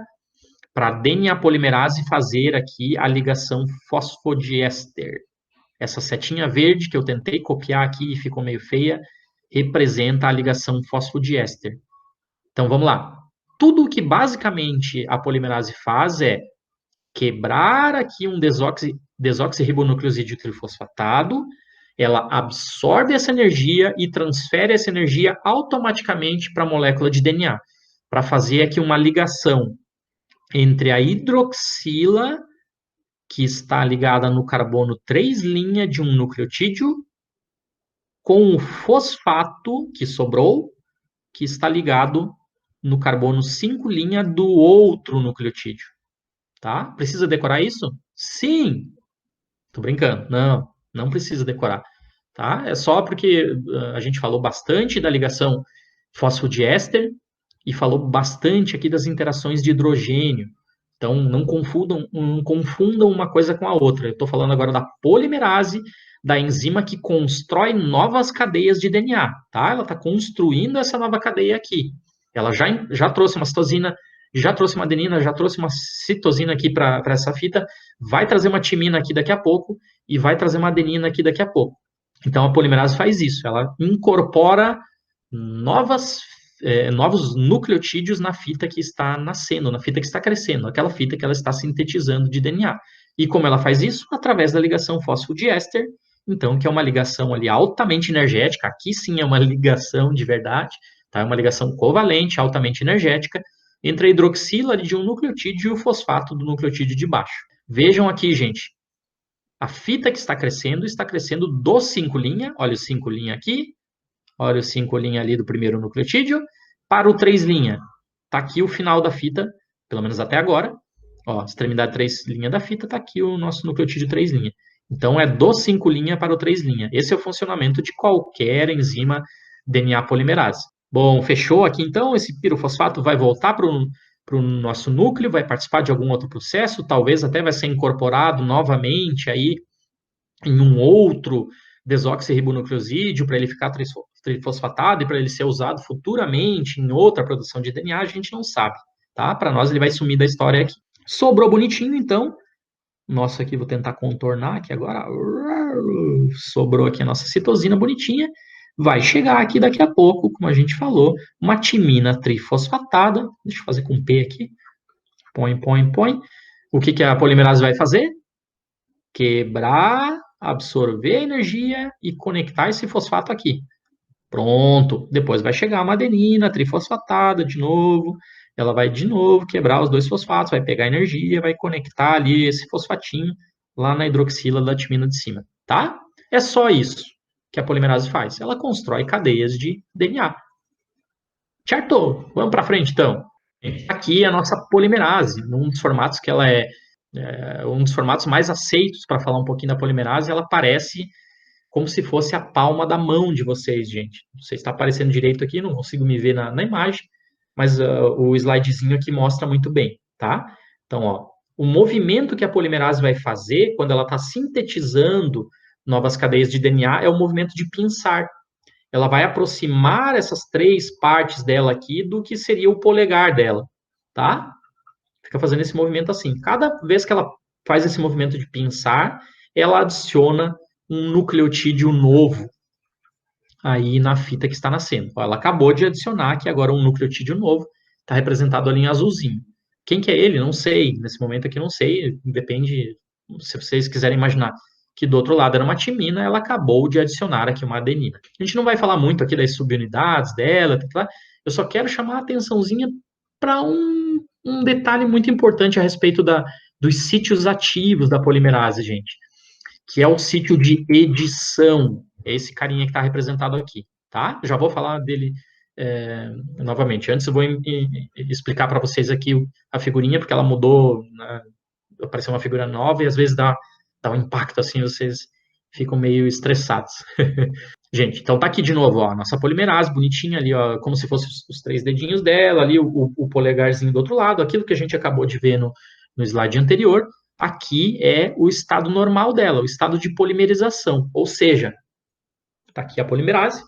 para a DNA polimerase fazer aqui a ligação fosfodiéster. Essa setinha verde que eu tentei copiar aqui e ficou meio feia, representa a ligação fosfodiéster. Então vamos lá. Tudo que basicamente a polimerase faz é quebrar aqui um desoxirribonucleosídeo trifosfatado, ela absorve essa energia e transfere essa energia automaticamente para a molécula de DNA, para fazer aqui uma ligação entre a hidroxila, que está ligada no carbono 3' de um nucleotídeo, com o fosfato que sobrou, que está ligado no carbono 5' do outro nucleotídeo. Tá? Precisa decorar isso? Sim! Tô brincando. Não, não precisa decorar. Tá? É só porque a gente falou bastante da ligação fosfodiéster e falou bastante aqui das interações de hidrogênio. Então, não confundam uma coisa com a outra. Eu estou falando agora da polimerase, da enzima que constrói novas cadeias de DNA. Tá? Ela está construindo essa nova cadeia aqui. Ela já trouxe uma citosina, já trouxe uma adenina, já trouxe uma citosina aqui para essa fita, vai trazer uma timina aqui daqui a pouco e vai trazer uma adenina aqui daqui a pouco. Então, a polimerase faz isso. Ela incorpora novos nucleotídeos na fita que está nascendo, na fita que está crescendo, aquela fita que ela está sintetizando de DNA. E como ela faz isso? Através da ligação fosfodiéster, então, que é uma ligação ali altamente energética, aqui sim é uma ligação de verdade, tá? É uma ligação covalente, altamente energética, entre a hidroxila de um nucleotídeo e o fosfato do nucleotídeo de baixo. Vejam aqui, gente, a fita que está crescendo do 5', olha o 5' aqui, olha o 5' ali do primeiro nucleotídeo, para o 3'. Está aqui o final da fita, pelo menos até agora. Ó, extremidade 3' da fita, está aqui o nosso nucleotídeo 3'. Então, é do 5' para o 3'. Esse é o funcionamento de qualquer enzima DNA polimerase. Bom, fechou aqui então. Esse pirofosfato vai voltar para o nosso núcleo, vai participar de algum outro processo, talvez até vai ser incorporado novamente aí em um outro desoxirribonucleosídeo para ele ficar trifosfatado e para ele ser usado futuramente em outra produção de DNA, a gente não sabe, tá? Para nós ele vai sumir da história aqui. Sobrou bonitinho, então. Nossa, aqui vou tentar contornar aqui agora. Sobrou aqui a nossa citosina bonitinha. Vai chegar aqui daqui a pouco, como a gente falou, uma timina trifosfatada. Deixa eu fazer com P aqui. Põe. O que a polimerase vai fazer? Quebrar, absorver a energia e conectar esse fosfato aqui. Pronto. Depois vai chegar uma adenina trifosfatada de novo. Ela vai de novo quebrar os 2 fosfatos, vai pegar energia, vai conectar ali esse fosfatinho lá na hidroxila da timina de cima, tá? É só isso que a polimerase faz. Ela constrói cadeias de DNA. Certo? Vamos para frente, então. Aqui é a nossa polimerase, num dos formatos que ela é um dos formatos mais aceitos para falar um pouquinho da polimerase. Ela parece como se fosse a palma da mão de vocês, gente. Não sei se está aparecendo direito aqui, não consigo me ver na imagem, mas o slidezinho aqui mostra muito bem, tá? Então, ó, o movimento que a polimerase vai fazer quando ela está sintetizando novas cadeias de DNA é o movimento de pinçar. Ela vai aproximar essas 3 partes dela aqui do que seria o polegar dela. tá? Fica fazendo esse movimento assim. Cada vez que ela faz esse movimento de pinçar, ela adiciona um nucleotídeo novo aí na fita que está nascendo. Ela acabou de adicionar aqui agora um nucleotídeo novo, está representado ali em azulzinho. Quem que é ele? Não sei. Nesse momento aqui não sei. Depende, se vocês quiserem imaginar que do outro lado era uma timina, ela acabou de adicionar aqui uma adenina. A gente não vai falar muito aqui das subunidades dela, tá? Eu só quero chamar a atençãozinha para um detalhe muito importante a respeito dos sítios ativos da polimerase, gente, que é o sítio de edição. É esse carinha que está representado aqui, tá? Já vou falar dele novamente. Antes eu vou explicar para vocês aqui a figurinha, porque ela mudou, né? Apareceu uma figura nova e às vezes dá um impacto assim, vocês ficam meio estressados. Gente, então tá aqui de novo, ó, a nossa polimerase bonitinha ali, ó, como se fossem os três dedinhos dela, ali o polegarzinho do outro lado, aquilo que a gente acabou de ver no slide anterior. Aqui é o estado normal dela, o estado de polimerização, ou seja, tá aqui a polimerase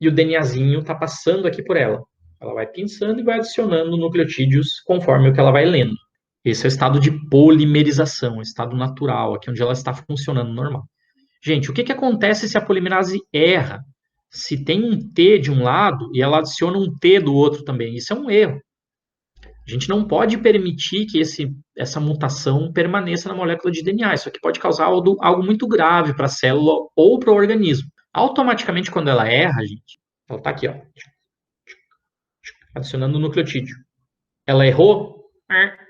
e o DNAzinho tá passando aqui por ela. Ela vai pinçando e vai adicionando nucleotídeos conforme o que ela vai lendo. Esse é o estado de polimerização, o estado natural, aqui onde ela está funcionando normal. Gente, o que acontece se a polimerase erra? Se tem um T de um lado e ela adiciona um T do outro também, isso é um erro. A gente não pode permitir que essa mutação permaneça na molécula de DNA. Isso aqui pode causar algo muito grave para a célula ou para o organismo. Automaticamente, quando ela erra, gente, ela está aqui, ó, adicionando o nucleotídeo. Ela errou,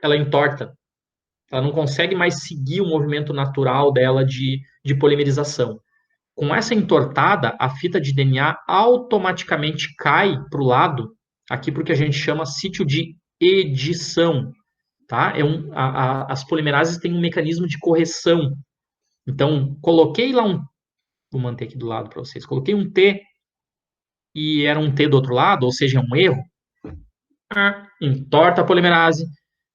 ela entorta. Ela não consegue mais seguir o movimento natural dela de polimerização. Com essa entortada, a fita de DNA automaticamente cai para o lado, aqui porque a gente chama sítio de edição. Tá? As polimerases têm um mecanismo de correção. Então, coloquei lá vou manter aqui do lado para vocês, coloquei um T e era um T do outro lado, ou seja, um erro, entorta a polimerase,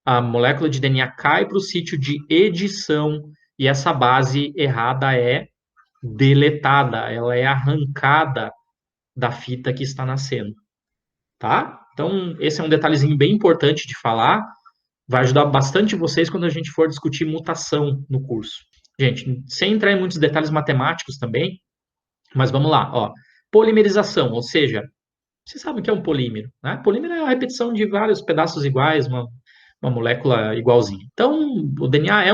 a molécula de DNA cai para o sítio de edição e essa base errada é deletada, ela é arrancada da fita que está nascendo, tá? Então, esse é um detalhezinho bem importante de falar, vai ajudar bastante vocês quando a gente for discutir mutação no curso. Gente, sem entrar em muitos detalhes matemáticos também, mas vamos lá, ó. Polimerização, ou seja, vocês sabem o que é um polímero, né? Polímero é a repetição de vários pedaços iguais, uma molécula igualzinha. Então, o DNA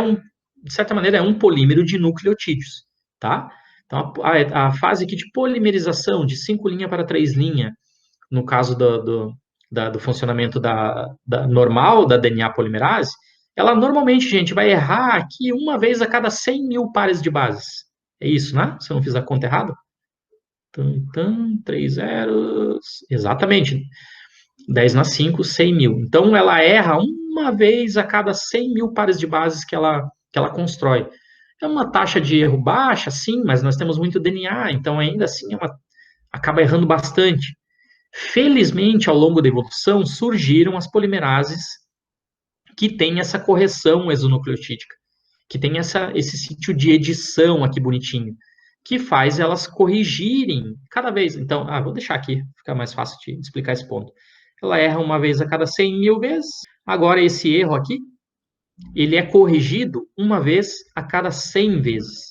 de certa maneira, é um polímero de nucleotídeos, tá? Então, a fase aqui de polimerização, de 5' para 3', no caso do funcionamento normal da DNA polimerase, ela normalmente, gente, vai errar aqui uma vez a cada 100 mil pares de bases. É isso, né? Se eu não fiz a conta errada. 3 zeros. Exatamente. 10 na 5, 100 mil. Então, ela erra uma vez a cada 100 mil pares de bases que ela constrói. É uma taxa de erro baixa, sim, mas nós temos muito DNA, então ainda assim acaba errando bastante. Felizmente, ao longo da evolução, surgiram as polimerases que têm essa correção exonucleotídica, que tem esse sítio de edição aqui bonitinho, que faz elas corrigirem cada vez. Então, vou deixar aqui, fica mais fácil de explicar esse ponto. Ela erra uma vez a cada 100 mil vezes. Agora, esse erro aqui, ele é corrigido uma vez a cada 100 vezes,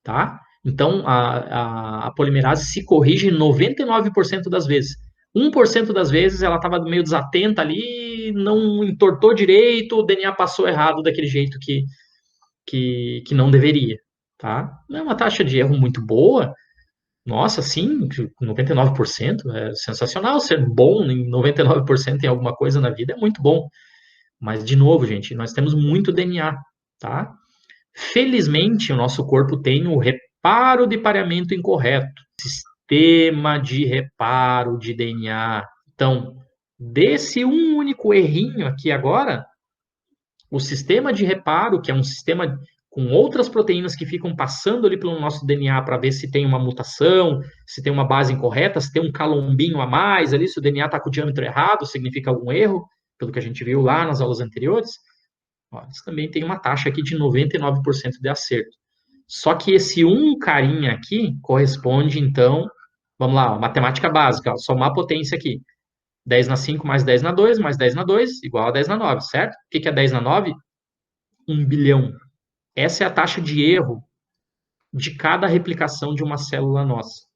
tá? Então, a polimerase se corrige 99% das vezes. 1% das vezes ela estava meio desatenta ali, não entortou direito, o DNA passou errado daquele jeito que não deveria, tá? Não é uma taxa de erro muito boa. Nossa, sim, 99% é sensacional. Ser bom em 99% em alguma coisa na vida é muito bom. Mas, de novo, gente, nós temos muito DNA, tá? Felizmente, o nosso corpo tem o reparo de pareamento incorreto, sistema de reparo de DNA. Então, desse um único errinho aqui agora, o sistema de reparo, que é um sistema com outras proteínas que ficam passando ali pelo nosso DNA para ver se tem uma mutação, se tem uma base incorreta, se tem um calombinho a mais ali, se o DNA está com o diâmetro errado, significa algum erro, pelo que a gente viu lá nas aulas anteriores. Ó, eles também tem uma taxa aqui de 99% de acerto. Só que esse um carinha aqui corresponde, então, vamos lá, ó, matemática básica, ó, somar a potência aqui. 10 na 5 mais 10 na 2 mais 10 na 2 igual a 10 na 9, certo? O que é 10 na 9? 1 bilhão. Essa é a taxa de erro de cada replicação de uma célula nossa.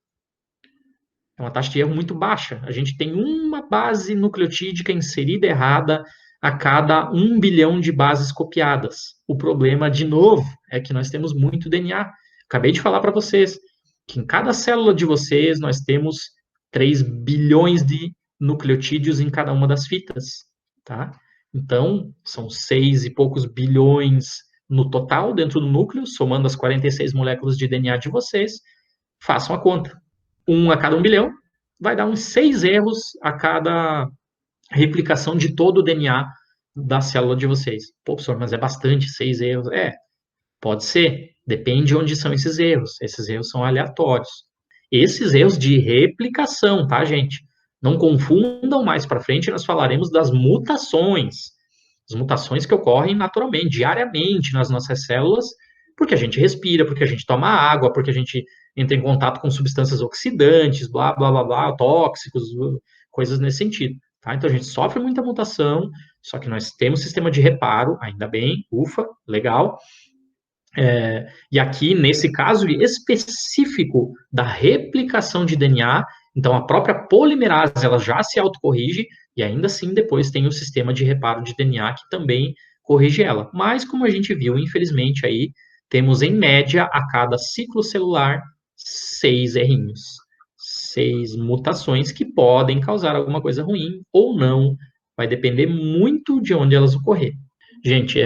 É uma taxa de erro muito baixa. A gente tem uma base nucleotídica inserida errada a cada 1 bilhão de bases copiadas. O problema, de novo, é que nós temos muito DNA. Acabei de falar para vocês que em cada célula de vocês nós temos 3 bilhões de nucleotídeos em cada uma das fitas, tá? Então, são 6 e poucos bilhões no total dentro do núcleo, somando as 46 moléculas de DNA de vocês. Façam a conta. Um a cada 1 bilhão, vai dar uns 6 erros a cada replicação de todo o DNA da célula de vocês. Pô, professor, mas é bastante, 6 erros. Pode ser. Depende de onde são esses erros. Esses erros são aleatórios. Esses erros de replicação, tá, gente? Não confundam, mais para frente nós falaremos das mutações. As mutações que ocorrem naturalmente, diariamente nas nossas células, porque a gente respira, porque a gente toma água, porque a gente entra em contato com substâncias oxidantes, blá, blá, blá, blá, tóxicos, coisas nesse sentido. Tá? Então a gente sofre muita mutação, só que nós temos sistema de reparo, ainda bem, ufa, legal. E aqui, nesse caso específico da replicação de DNA, então a própria polimerase ela já se autocorrige e ainda assim depois tem o sistema de reparo de DNA que também corrige ela. Mas como a gente viu, infelizmente aí temos em média a cada ciclo celular 6 errinhos, 6 mutações que podem causar alguma coisa ruim ou não, vai depender muito de onde elas ocorrerem. Gente,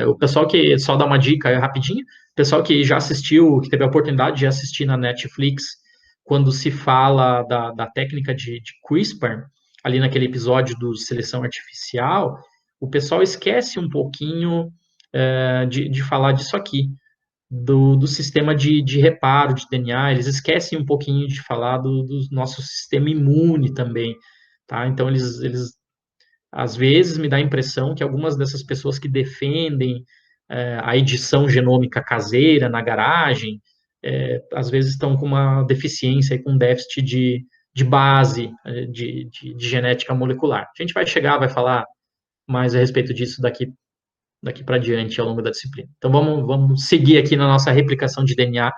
o pessoal que, só dá uma dica rapidinho, o pessoal que já assistiu, que teve a oportunidade de assistir na Netflix, quando se fala da técnica de CRISPR, ali naquele episódio do Seleção Artificial, o pessoal esquece um pouquinho de falar disso aqui, do sistema de reparo de DNA, eles esquecem um pouquinho de falar do nosso sistema imune também, tá? Então, eles às vezes me dá a impressão que algumas dessas pessoas que defendem a edição genômica caseira na garagem, às vezes estão com uma deficiência, com um déficit de base de genética molecular. A gente vai chegar, vai falar mais a respeito disso daqui para diante ao longo da disciplina. Então vamos seguir aqui na nossa replicação de DNA,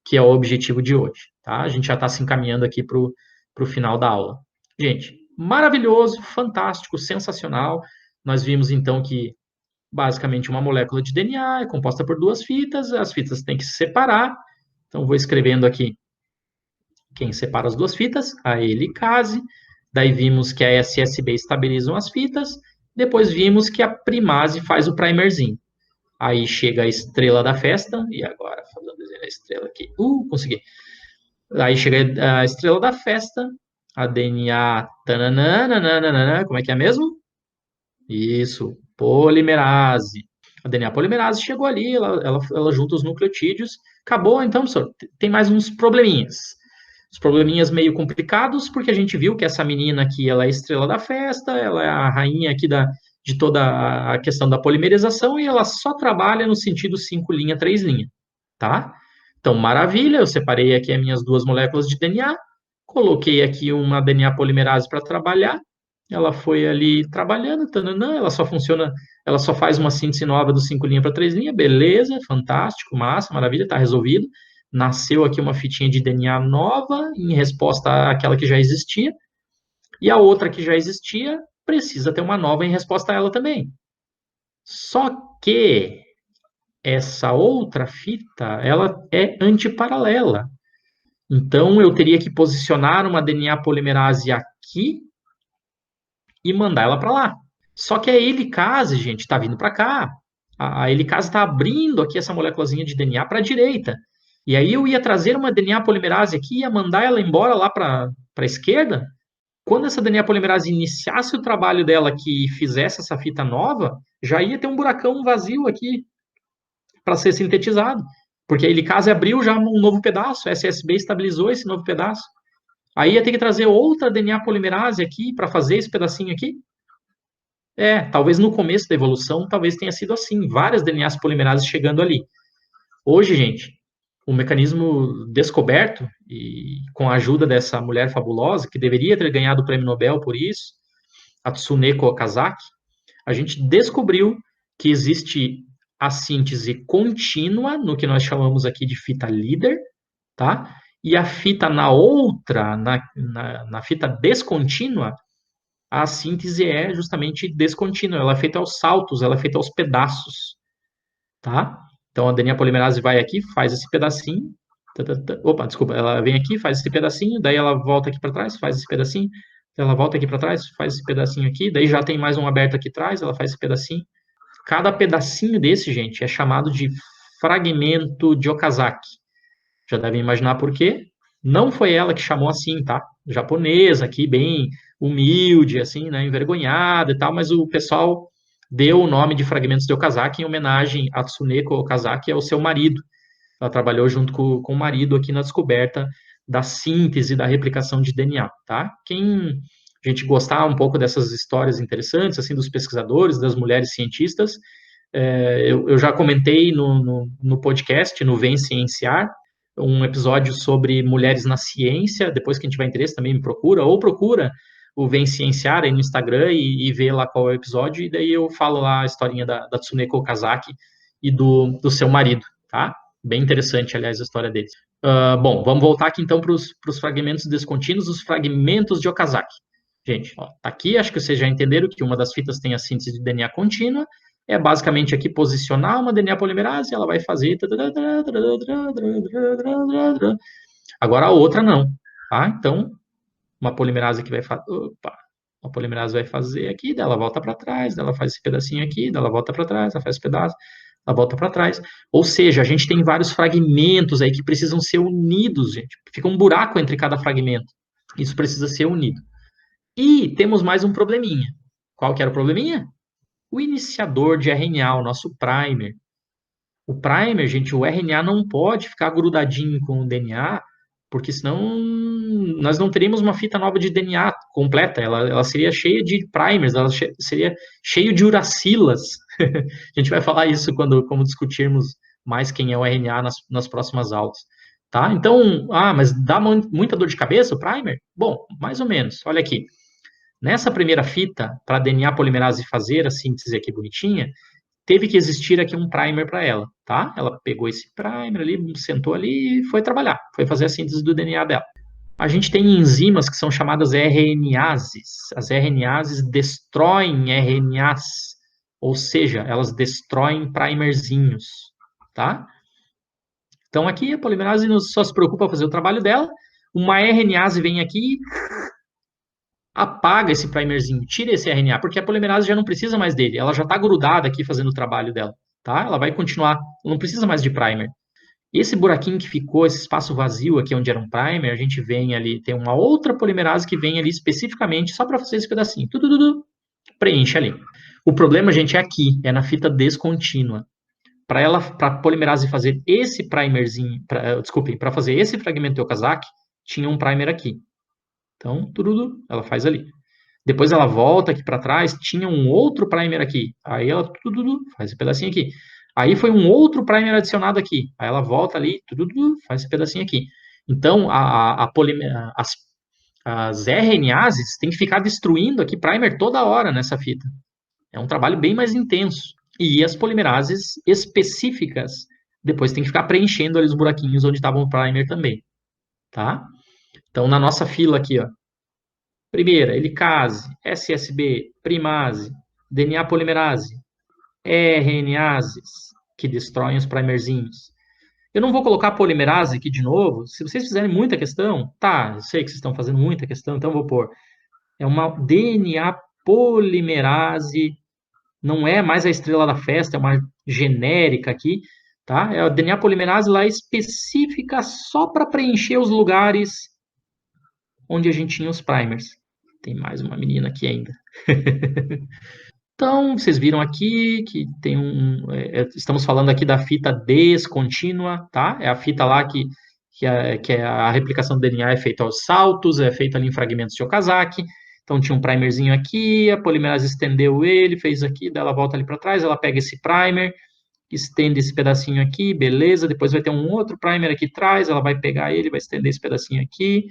que é o objetivo de hoje. Tá? A gente já está se encaminhando aqui para o final da aula. Gente, maravilhoso, fantástico, sensacional. Nós vimos então que basicamente uma molécula de DNA é composta por 2 fitas, as fitas têm que se separar. Então vou escrevendo aqui quem separa as 2 fitas, a helicase. Daí vimos que a SSB estabilizam as fitas. Depois vimos que a primase faz o primerzinho. Aí chega a estrela da festa, e agora fazendo desenho da estrela aqui. Consegui. Aí chega a estrela da festa, a DNA, tananana, como é que é mesmo? Isso, polimerase. A DNA polimerase chegou ali, ela junta os nucleotídeos. Acabou, então, professor, tem mais uns probleminhas. Os probleminhas meio complicados, porque a gente viu que essa menina aqui, ela é a estrela da festa, ela é a rainha aqui de toda a questão da polimerização, e ela só trabalha no sentido 5' 3', tá? Então, maravilha, eu separei aqui as minhas 2 moléculas de DNA, coloquei aqui uma DNA polimerase para trabalhar, ela foi ali trabalhando, tananã, ela só funciona, ela só faz uma síntese nova do 5' para 3', beleza, fantástico, massa, maravilha, tá resolvido. Nasceu aqui uma fitinha de DNA nova em resposta àquela que já existia, e a outra que já existia precisa ter uma nova em resposta a ela também. Só que essa outra fita, ela é antiparalela. Então, eu teria que posicionar uma DNA polimerase aqui e mandar ela para lá. Só que a helicase, gente, está vindo para cá. A helicase está abrindo aqui essa moléculazinha de DNA para a direita. E aí eu ia trazer uma DNA polimerase aqui e ia mandar ela embora lá para a esquerda. Quando essa DNA polimerase iniciasse o trabalho dela aqui e fizesse essa fita nova, já ia ter um buracão vazio aqui para ser sintetizado. Porque a helicase abriu já um novo pedaço, a SSB estabilizou esse novo pedaço. Aí ia ter que trazer outra DNA polimerase aqui para fazer esse pedacinho aqui. Talvez no começo da evolução, talvez tenha sido assim, várias DNAs polimerases chegando ali. Hoje, gente, o mecanismo descoberto, e com a ajuda dessa mulher fabulosa, que deveria ter ganhado o prêmio Nobel por isso, a Tsuneko Okazaki, a gente descobriu que existe a síntese contínua, no que nós chamamos aqui de fita líder, tá? E a fita na outra, na fita descontínua, a síntese é justamente descontínua, ela é feita aos saltos, ela é feita aos pedaços, tá? Então a DNA polimerase vai aqui, faz esse pedacinho, opa, desculpa, ela vem aqui, faz esse pedacinho, daí ela volta aqui para trás, faz esse pedacinho, ela volta aqui para trás, faz esse pedacinho aqui, daí já tem mais um aberto aqui atrás, ela faz esse pedacinho. Cada pedacinho desse, gente, é chamado de fragmento de Okazaki. Já devem imaginar por quê. Não foi ela que chamou assim, tá? Japonesa aqui, bem humilde, assim, né? Envergonhada e tal, mas o pessoal deu o nome de fragmentos de Okazaki em homenagem a Tsuneko Okazaki, ao seu marido. Ela trabalhou junto com o marido aqui na descoberta da síntese, da replicação de DNA, tá? Quem a gente gostar um pouco dessas histórias interessantes, assim, dos pesquisadores, das mulheres cientistas, eu já comentei no podcast, no Vem Cienciar, um episódio sobre mulheres na ciência. Depois, quem tiver interesse também me procura, ou procura o Vem Cienciar aí no Instagram e vê lá qual é o episódio, e daí eu falo lá a historinha da Tsuneko Okazaki e do seu marido, tá? Bem interessante, aliás, a história deles. Bom, vamos voltar aqui então para os fragmentos descontínuos, os fragmentos de Okazaki. Gente, ó, tá aqui, acho que vocês já entenderam que uma das fitas tem a síntese de DNA contínua, é basicamente aqui posicionar uma DNA polimerase, ela vai fazer. Agora a outra não, tá? Então, uma polimerase que vai fazer. Opa! Uma polimerase vai fazer aqui, dela volta para trás, dela faz esse pedacinho aqui, dela volta para trás, ela faz esse pedaço, ela volta para trás. Ou seja, a gente tem vários fragmentos aí que precisam ser unidos, gente. Fica um buraco entre cada fragmento. Isso precisa ser unido. E temos mais um probleminha. Qual que era o probleminha? O iniciador de RNA, o nosso primer. O primer, gente, o RNA não pode ficar grudadinho com o DNA, porque senão nós não teríamos uma fita nova de DNA completa. Ela seria cheia de primers, ela seria cheio de uracilas. A gente vai falar isso quando discutirmos mais quem é o RNA nas próximas aulas. Tá? Então, mas dá muita dor de cabeça o primer? Bom, mais ou menos. Olha aqui. Nessa primeira fita, para a DNA polimerase fazer a síntese aqui bonitinha, teve que existir aqui um primer para ela, tá? Ela pegou esse primer ali, sentou ali e foi trabalhar, foi fazer a síntese do DNA dela. A gente tem enzimas que são chamadas RNases. As RNases destroem RNAs, ou seja, elas destroem primerzinhos, tá? Então aqui a polimerase só se preocupa em fazer o trabalho dela, uma RNase vem aqui, apaga esse primerzinho, tira esse RNA, porque a polimerase já não precisa mais dele, ela já está grudada aqui fazendo o trabalho dela, tá? Ela vai continuar, não precisa mais de primer. Esse buraquinho que ficou, esse espaço vazio aqui onde era um primer, a gente vem ali, tem uma outra polimerase que vem ali especificamente só para fazer esse pedacinho, preenche ali. O problema, gente, é aqui, é na fita descontínua. Para a polimerase fazer esse primerzinho, para fazer esse fragmento de Okazaki, tinha um primer aqui. Então, ela faz ali. Depois ela volta aqui para trás, tinha um outro primer aqui. Aí ela faz esse pedacinho aqui. Aí foi um outro primer adicionado aqui. Aí ela volta ali, faz esse pedacinho aqui. Então, as RNases têm que ficar destruindo aqui primer toda hora nessa fita. É um trabalho bem mais intenso. E as polimerases específicas depois tem que ficar preenchendo ali os buraquinhos onde estava o primer também. Tá? Então, na nossa fila aqui, ó, primeira, helicase, SSB, primase, DNA polimerase, RNases, que destroem os primerzinhos. Eu não vou colocar polimerase aqui de novo. Se vocês fizerem muita questão, tá, eu sei que vocês estão fazendo muita questão, então eu vou pôr. É uma DNA polimerase, não é mais a estrela da festa, é uma genérica aqui, tá? É a DNA polimerase lá específica só para preencher os lugares onde a gente tinha os primers. Tem mais uma menina aqui ainda. Então, vocês viram aqui que tem estamos falando aqui da fita descontínua, tá? É a fita lá que a replicação do DNA é feita aos saltos, é feita ali em fragmentos de Okazaki. Então, tinha um primerzinho aqui, a polimerase estendeu ele, fez aqui, daí ela volta ali para trás, ela pega esse primer, estende esse pedacinho aqui, beleza. Depois vai ter um outro primer aqui atrás, ela vai pegar ele, vai estender esse pedacinho aqui.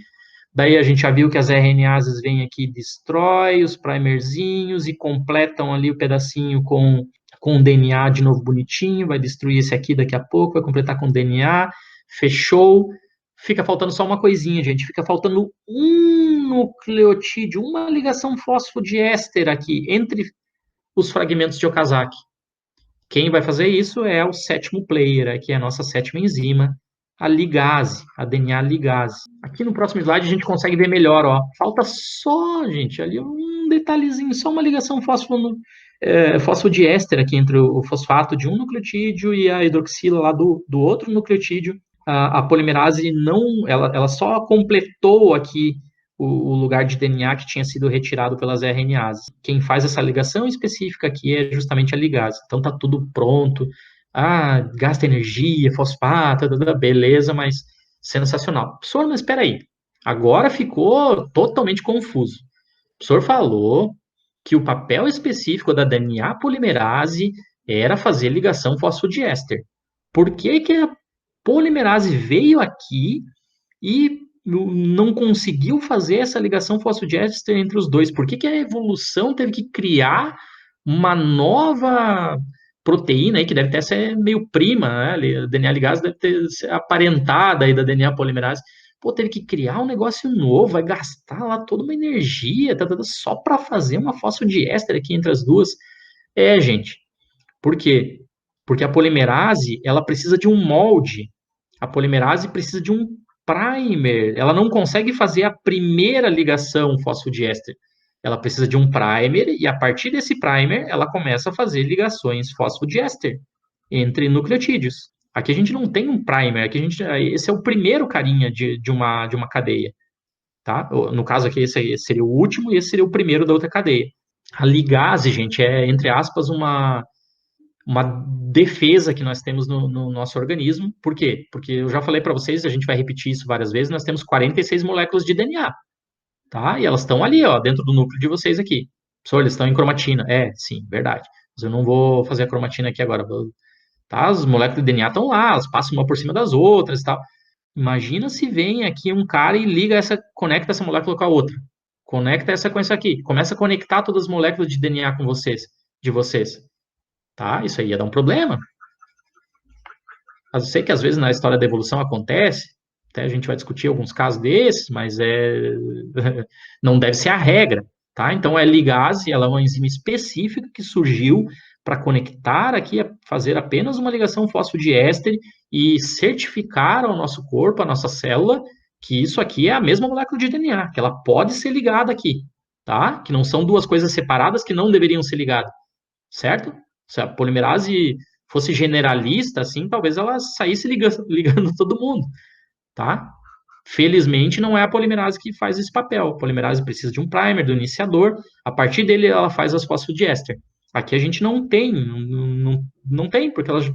Daí a gente já viu que as RNAs vêm aqui, destrói os primerzinhos e completam ali o pedacinho com o DNA de novo bonitinho, vai destruir esse aqui daqui a pouco, vai completar com o DNA, fechou. Fica faltando só uma coisinha, gente. Fica faltando um nucleotídeo, uma ligação fosfodiéster aqui entre os fragmentos de Okazaki. Quem vai fazer isso é o sétimo player, que é a nossa sétima enzima, a ligase, a DNA ligase. Aqui no próximo slide a gente consegue ver melhor, ó. Falta só, gente, ali um detalhezinho, só uma ligação fosfodiéster aqui entre o fosfato de um nucleotídeo e a hidroxila lá do outro nucleotídeo. A polimerase não, ela só completou aqui o lugar de DNA que tinha sido retirado pelas RNAs. Quem faz essa ligação específica aqui é justamente a ligase. Então tá tudo pronto. Ah, gasta energia, fosfato, beleza, mas sensacional. Professor, mas espera aí. Agora ficou totalmente confuso. O professor falou que o papel específico da DNA polimerase era fazer ligação fosfodiéster. Por que que a polimerase veio aqui e não conseguiu fazer essa ligação fosfodiéster entre os dois? Por que que a evolução teve que criar uma nova proteína aí, que deve ter ser meio prima, né? A DNA ligase deve ter aparentada aí da DNA polimerase. Pô, teve que criar um negócio novo, vai gastar lá toda uma energia, só para fazer uma fosfodiéster aqui entre as duas. É, gente. Por quê? Porque a polimerase, ela precisa de um molde. A polimerase precisa de um primer. Ela não consegue fazer a primeira ligação fosfodiéster. Ela precisa de um primer e a partir desse primer ela começa a fazer ligações fosfodiéster entre nucleotídeos. Aqui a gente não tem um primer, aqui esse é o primeiro carinha de uma cadeia, tá? No caso aqui esse seria o último e esse seria o primeiro da outra cadeia. A ligase, gente, é entre aspas uma defesa que nós temos no nosso organismo. Por quê? Porque eu já falei para vocês, a gente vai repetir isso várias vezes, nós temos 46 moléculas de DNA, tá? E elas estão ali, ó, dentro do núcleo de vocês aqui. Professor, eles estão em cromatina. É, sim, verdade. Mas eu não vou fazer a cromatina aqui agora. Tá? As moléculas de DNA estão lá, elas passam uma por cima das outras e tal. Imagina se vem aqui um cara e conecta essa molécula com a outra. Conecta essa com essa aqui. Começa a conectar todas as moléculas de DNA com de vocês. Tá? Isso aí ia dar um problema. Eu sei que às vezes na história da evolução acontece, até a gente vai discutir alguns casos desses, mas não deve ser a regra, tá? Então a ligase, ela é uma enzima específica que surgiu para conectar aqui, fazer apenas uma ligação fosfodiéster e certificar ao nosso corpo, à nossa célula, que isso aqui é a mesma molécula de DNA, que ela pode ser ligada aqui, tá? Que não são duas coisas separadas que não deveriam ser ligadas, certo? Se a polimerase fosse generalista, assim, talvez ela saísse ligando todo mundo, tá? Felizmente, não é a polimerase que faz esse papel. A polimerase precisa de um primer, do iniciador. A partir dele, ela faz as fosfodiéster. Aqui a gente não tem, não tem, porque elas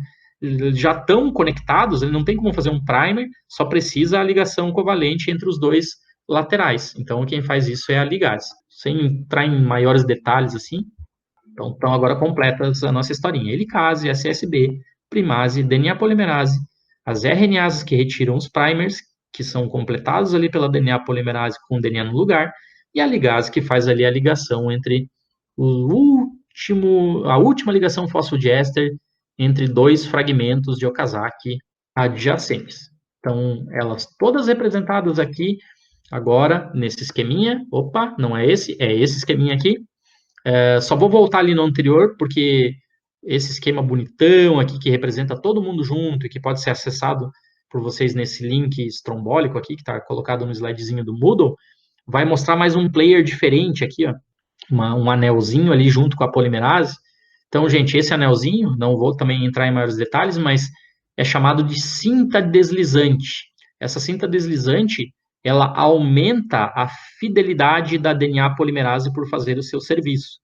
já estão conectados, ele não tem como fazer um primer, só precisa a ligação covalente entre os dois laterais. Então, quem faz isso é a ligase. Sem entrar em maiores detalhes, assim, então agora completa a nossa historinha. Helicase, SSB, primase, DNA polimerase, as RNAs que retiram os primers, que são completados ali pela DNA polimerase com o DNA no lugar, e a ligase que faz ali a ligação entre a última ligação fosfodiéster entre dois fragmentos de Okazaki adjacentes. Então, elas todas representadas aqui, agora, nesse esqueminha. Opa, não é esse esqueminha aqui. Só vou voltar ali no anterior, porque esse esquema bonitão aqui, que representa todo mundo junto e que pode ser acessado por vocês nesse link estrombólico aqui, que está colocado no slidezinho do Moodle, vai mostrar mais um player diferente aqui, ó, um anelzinho ali junto com a polimerase. Então, gente, esse anelzinho, não vou também entrar em maiores detalhes, mas é chamado de cinta deslizante. Essa cinta deslizante, ela aumenta a fidelidade da DNA polimerase por fazer o seu serviço.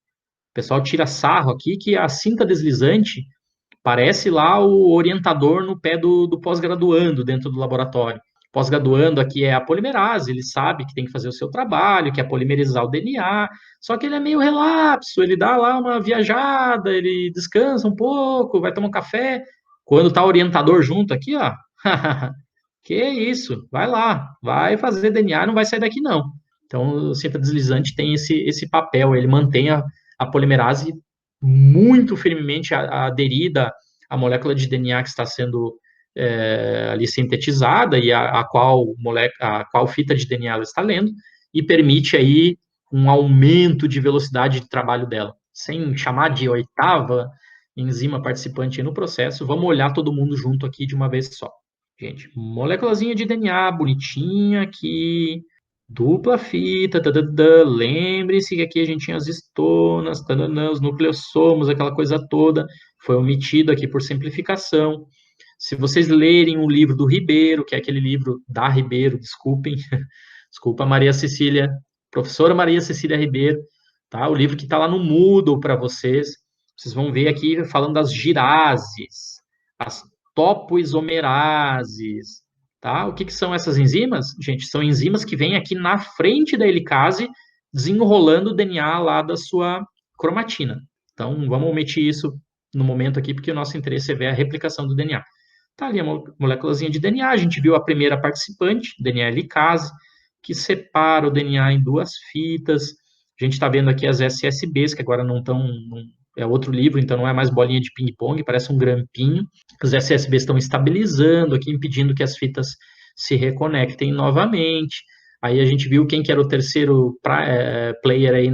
O pessoal tira sarro aqui que a cinta deslizante parece lá o orientador no pé do pós-graduando dentro do laboratório. Pós-graduando aqui é a polimerase, ele sabe que tem que fazer o seu trabalho, que é polimerizar o DNA, só que ele é meio relapso, ele dá lá uma viajada, ele descansa um pouco, vai tomar um café. Quando tá o orientador junto aqui, ó, Que isso? Vai lá, vai fazer DNA, não vai sair daqui não. Então, o cinta deslizante tem esse papel, ele mantém a polimerase muito firmemente aderida à molécula de DNA que está sendo ali sintetizada e a qual fita de DNA ela está lendo, e permite aí um aumento de velocidade de trabalho dela. Sem chamar de oitava enzima participante no processo, vamos olhar todo mundo junto aqui de uma vez só. Gente, moléculazinha de DNA bonitinha aqui, dupla fita, tadadã. Lembre-se que aqui a gente tinha as histonas, tadadã, os nucleossomos, aquela coisa toda, foi omitido aqui por simplificação. Se vocês lerem o livro do Ribeiro, que é aquele livro da Ribeiro, desculpem, desculpa Maria Cecília, professora Maria Cecília Ribeiro, tá? O livro que está lá no Moodle para vocês, vocês vão ver aqui falando das girases, as topoisomerases, tá? O que são essas enzimas? Gente, são enzimas que vêm aqui na frente da helicase, desenrolando o DNA lá da sua cromatina. Então, vamos omitir isso no momento aqui, porque o nosso interesse é ver a replicação do DNA. Tá ali a moléculazinha de DNA, a gente viu a primeira participante, DNA helicase, que separa o DNA em duas fitas. A gente está vendo aqui as SSBs, que agora não estão. É outro livro, então não é mais bolinha de ping-pong, parece um grampinho. Os SSBs estão estabilizando aqui, impedindo que as fitas se reconectem novamente. Aí a gente viu quem que era o terceiro player aí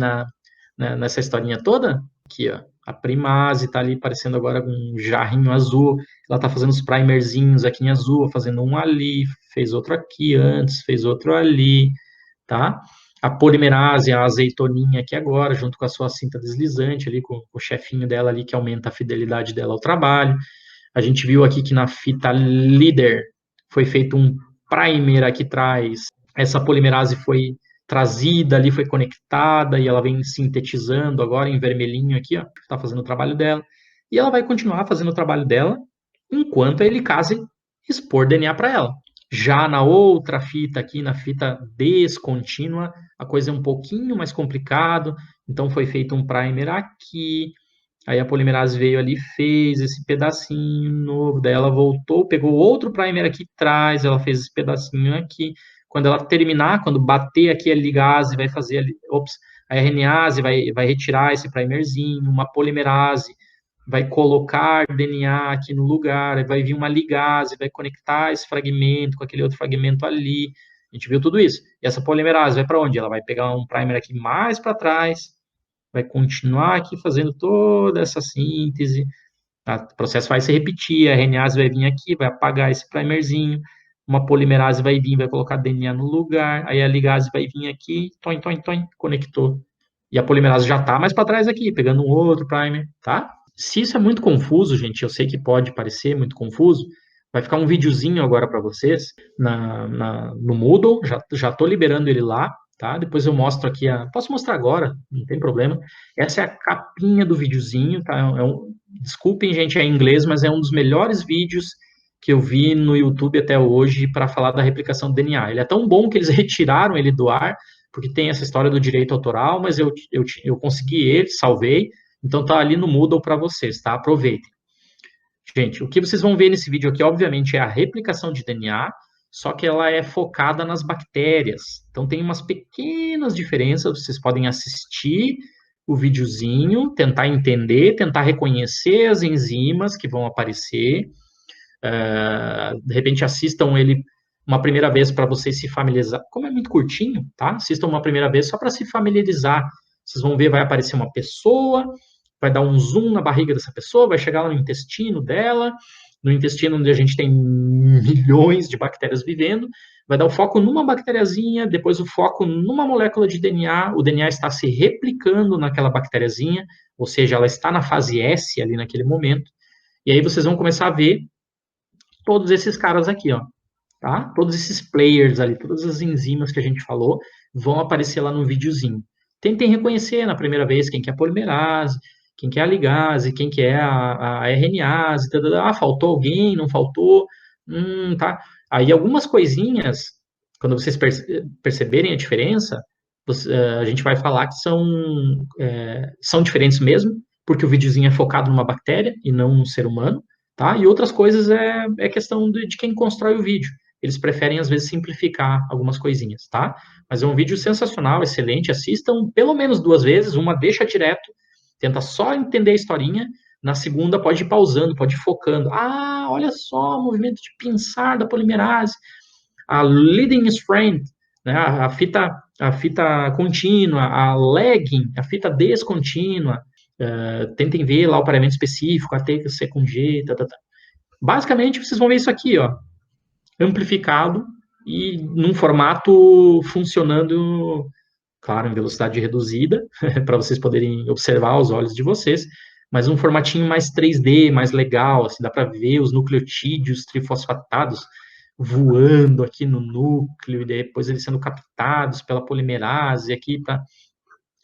nessa historinha toda. Aqui, ó. A primase está ali aparecendo agora com um jarrinho azul. Ela está fazendo os primerzinhos aqui em azul, fazendo um ali, fez outro aqui antes, fez outro ali, tá? A polimerase, a azeitoninha aqui agora, junto com a sua cinta deslizante ali, com o chefinho dela ali, que aumenta a fidelidade dela ao trabalho. A gente viu aqui que na fita líder foi feito um primer aqui atrás. Essa polimerase foi trazida ali, foi conectada e ela vem sintetizando agora em vermelhinho aqui, ó, está fazendo o trabalho dela. E ela vai continuar fazendo o trabalho dela enquanto a helicase expor DNA para ela. Já na outra fita aqui, na fita descontínua, a coisa é um pouquinho mais complicado. Então foi feito um primer aqui, aí a polimerase veio ali, fez esse pedacinho novo, daí ela voltou, pegou outro primer aqui atrás, ela fez esse pedacinho aqui. Quando ela terminar, quando bater aqui a ligase, vai fazer, a RNase vai retirar esse primerzinho, uma polimerase vai colocar DNA aqui no lugar, vai vir uma ligase, vai conectar esse fragmento com aquele outro fragmento ali. A gente viu tudo isso. E essa polimerase vai para onde? Ela vai pegar um primer aqui mais para trás, vai continuar aqui fazendo toda essa síntese. Tá? O processo vai se repetir, a RNase vai vir aqui, vai apagar esse primerzinho, uma polimerase vai vir, vai colocar DNA no lugar, aí a ligase vai vir aqui, conectou. E a polimerase já está mais para trás aqui, pegando um outro primer, tá? Se isso é muito confuso, gente, eu sei que pode parecer muito confuso, vai ficar um videozinho agora para vocês no Moodle, já estou liberando ele lá, tá? Depois eu mostro aqui, posso mostrar agora, não tem problema. Essa é a capinha do videozinho, tá? Desculpem, gente, é em inglês, mas é um dos melhores vídeos que eu vi no YouTube até hoje para falar da replicação do DNA. Ele é tão bom que eles retiraram ele do ar, porque tem essa história do direito autoral, mas eu consegui ele, salvei, então tá ali no Moodle para vocês, tá? Aproveitem. Gente, o que vocês vão ver nesse vídeo aqui, obviamente, é a replicação de DNA, só que ela é focada nas bactérias. Então tem umas pequenas diferenças, vocês podem assistir o videozinho, tentar entender, tentar reconhecer as enzimas que vão aparecer. De repente assistam ele uma primeira vez para vocês se familiarizar. Como é muito curtinho, tá? Assistam uma primeira vez só para se familiarizar. Vocês vão ver, vai aparecer uma pessoa, vai dar um zoom na barriga dessa pessoa, vai chegar lá no intestino dela, no intestino onde a gente tem milhões de bactérias vivendo, vai dar o foco numa bactériazinha, depois o foco numa molécula de DNA, o DNA está se replicando naquela bactériazinha, ou seja, ela está na fase S ali naquele momento, e aí vocês vão começar a ver todos esses caras aqui, ó, tá? Todos esses players ali, todas as enzimas que a gente falou, vão aparecer lá no videozinho. Tentem reconhecer na primeira vez quem que é a polimerase, quem que é a ligase, quem que é a RNase, faltou alguém, não faltou, tá? Aí algumas coisinhas, quando vocês perceberem a diferença, a gente vai falar que são diferentes mesmo, porque o videozinho é focado numa bactéria e não num ser humano, tá? E outras coisas é questão de quem constrói o vídeo. eles preferem, às vezes, simplificar algumas coisinhas, tá? Mas é um vídeo sensacional, excelente, assistam pelo menos 2 vezes, uma deixa direto, tenta só entender a historinha, na segunda pode ir pausando, pode ir focando. Ah, olha só, o movimento de pinçar da polimerase, a leading strand, né, a fita contínua, a lagging, a fita descontínua, tentem ver lá o paramento específico, a T, C com G, tá, tá, tá. Basicamente, vocês vão ver isso aqui, ó, amplificado e num formato funcionando, claro, em velocidade reduzida, para vocês poderem observar aos olhos de vocês, mas um formatinho mais 3D, mais legal, assim, dá para ver os nucleotídeos trifosfatados voando aqui no núcleo e depois eles sendo captados pela polimerase aqui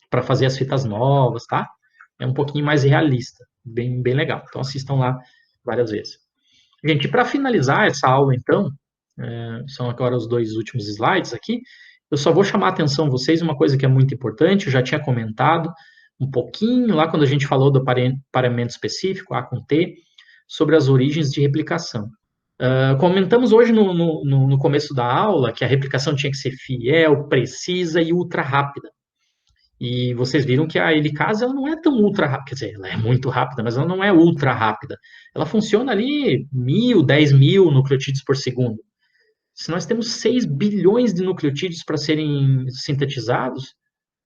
para fazer as fitas novas, tá? É um pouquinho mais realista, bem, bem legal. Então assistam lá várias vezes. Gente, para finalizar essa aula, então, são agora os 2 últimos slides aqui, eu só vou chamar a atenção vocês, uma coisa que é muito importante, eu já tinha comentado um pouquinho lá quando a gente falou do paramento específico, A com T, sobre as origens de replicação. Comentamos hoje no começo da aula que a replicação tinha que ser fiel, precisa e ultra rápida. E vocês viram que a helicase ela não é tão ultra rápida, quer dizer, ela é muito rápida, mas ela não é ultra rápida. Ela funciona ali 1.000, 10.000 nucleotídeos por segundo. Se nós temos 6 bilhões de nucleotídeos para serem sintetizados,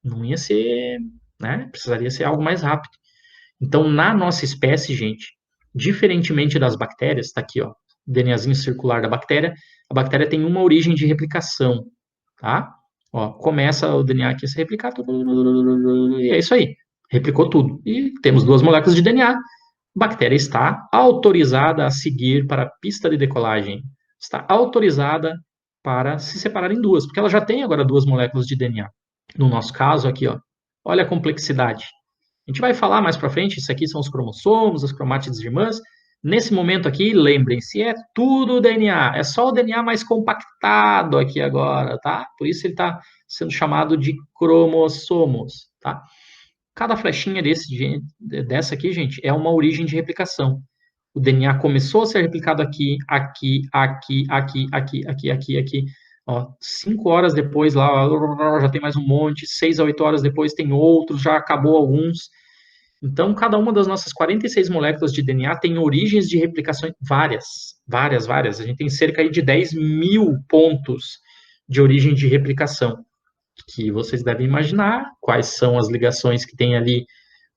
não ia ser, né? Precisaria ser algo mais rápido. Então, na nossa espécie, gente, diferentemente das bactérias, está aqui, ó, DNAzinho circular da bactéria, a bactéria tem uma origem de replicação, tá? Ó, começa o DNA aqui a se replicar, e é isso aí, replicou tudo. E temos 2 moléculas de DNA. A bactéria está autorizada a seguir para a pista de decolagem. Está autorizada para se separar em 2, porque ela já tem agora 2 moléculas de DNA. No nosso caso aqui, ó, olha a complexidade. A gente vai falar mais para frente, isso aqui são os cromossomos, as cromátides irmãs. Nesse momento aqui, lembrem-se, é tudo DNA, é só o DNA mais compactado aqui agora, tá? Por isso ele está sendo chamado de cromossomos, tá? Cada flechinha dessa aqui, gente, é uma origem de replicação. O DNA começou a ser replicado aqui, aqui, aqui, aqui, aqui, aqui, aqui, aqui. Ó, 5 horas depois, lá, já tem mais um monte. 6 a 8 horas depois tem outros, já acabou alguns. Então, cada uma das nossas 46 moléculas de DNA tem origens de replicações várias, várias, várias. A gente tem cerca de 10.000 pontos de origem de replicação, que vocês devem imaginar quais são as ligações que tem ali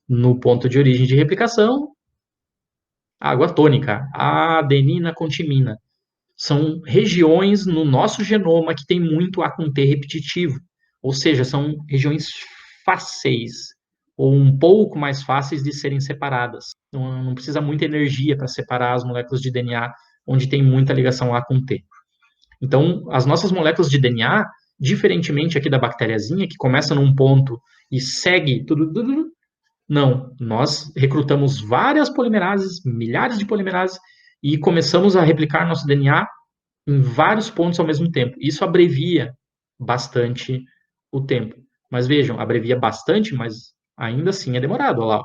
no ponto de origem de replicação. Água tônica, a adenina com timina. São regiões no nosso genoma que tem muito A com T repetitivo, ou seja, são regiões fáceis, ou um pouco mais fáceis de serem separadas. Não precisa muita energia para separar as moléculas de DNA onde tem muita ligação A com T. Então, as nossas moléculas de DNA, diferentemente aqui da bactériazinha, que começa num ponto e segue tudo, não, nós recrutamos várias polimerases, milhares de polimerases, e começamos a replicar nosso DNA em vários pontos ao mesmo tempo. Isso abrevia bastante o tempo. Mas vejam, abrevia bastante, mas ainda assim é demorado. Olha lá,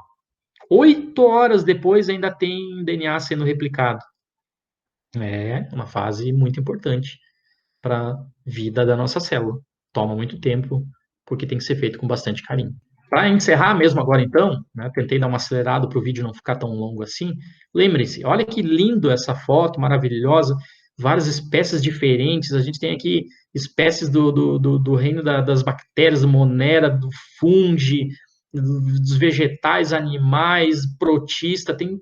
8 horas depois ainda tem DNA sendo replicado. É uma fase muito importante para a vida da nossa célula. Toma muito tempo, porque tem que ser feito com bastante carinho. Para encerrar mesmo agora então, né, tentei dar uma acelerada para o vídeo não ficar tão longo assim. Lembrem-se, olha que lindo essa foto, maravilhosa, várias espécies diferentes. A gente tem aqui espécies do reino das bactérias, do monera, do fungi, dos vegetais, animais, protista, tem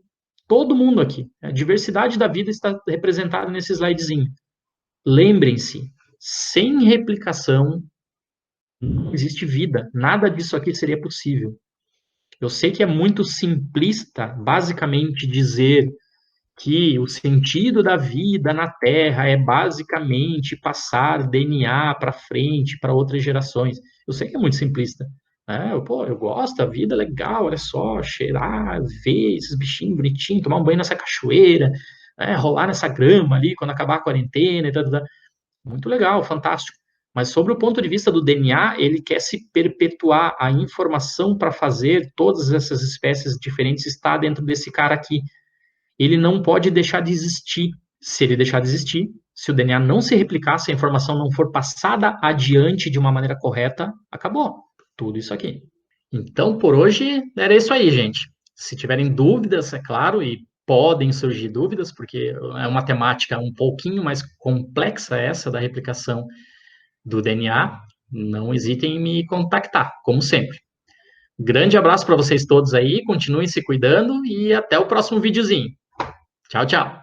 todo mundo aqui. A diversidade da vida está representada nesse slidezinho. Lembrem-se, sem replicação não existe vida. Nada disso aqui seria possível. Eu sei que é muito simplista, basicamente, dizer que o sentido da vida na Terra é basicamente passar DNA para frente, para outras gerações. Eu sei que é muito simplista. Né? Eu gosto, a vida é legal, olha só, cheirar, ver esses bichinhos bonitinhos, tomar um banho nessa cachoeira, né? Rolar nessa grama ali quando acabar a quarentena e tal. Muito legal, fantástico. Mas sobre o ponto de vista do DNA, ele quer se perpetuar. A informação para fazer todas essas espécies diferentes está dentro desse cara aqui. Ele não pode deixar de existir. Se ele deixar de existir, Se o DNA não se replicar, se a informação não for passada adiante de uma maneira correta, acabou. Tudo isso aqui. Então, por hoje, era isso aí, gente. Se tiverem dúvidas, é claro, e podem surgir dúvidas, porque é uma temática um pouquinho mais complexa essa da replicação do DNA, não hesitem em me contactar, como sempre. Grande abraço para vocês todos aí, continuem se cuidando e até o próximo videozinho. Tchau, tchau.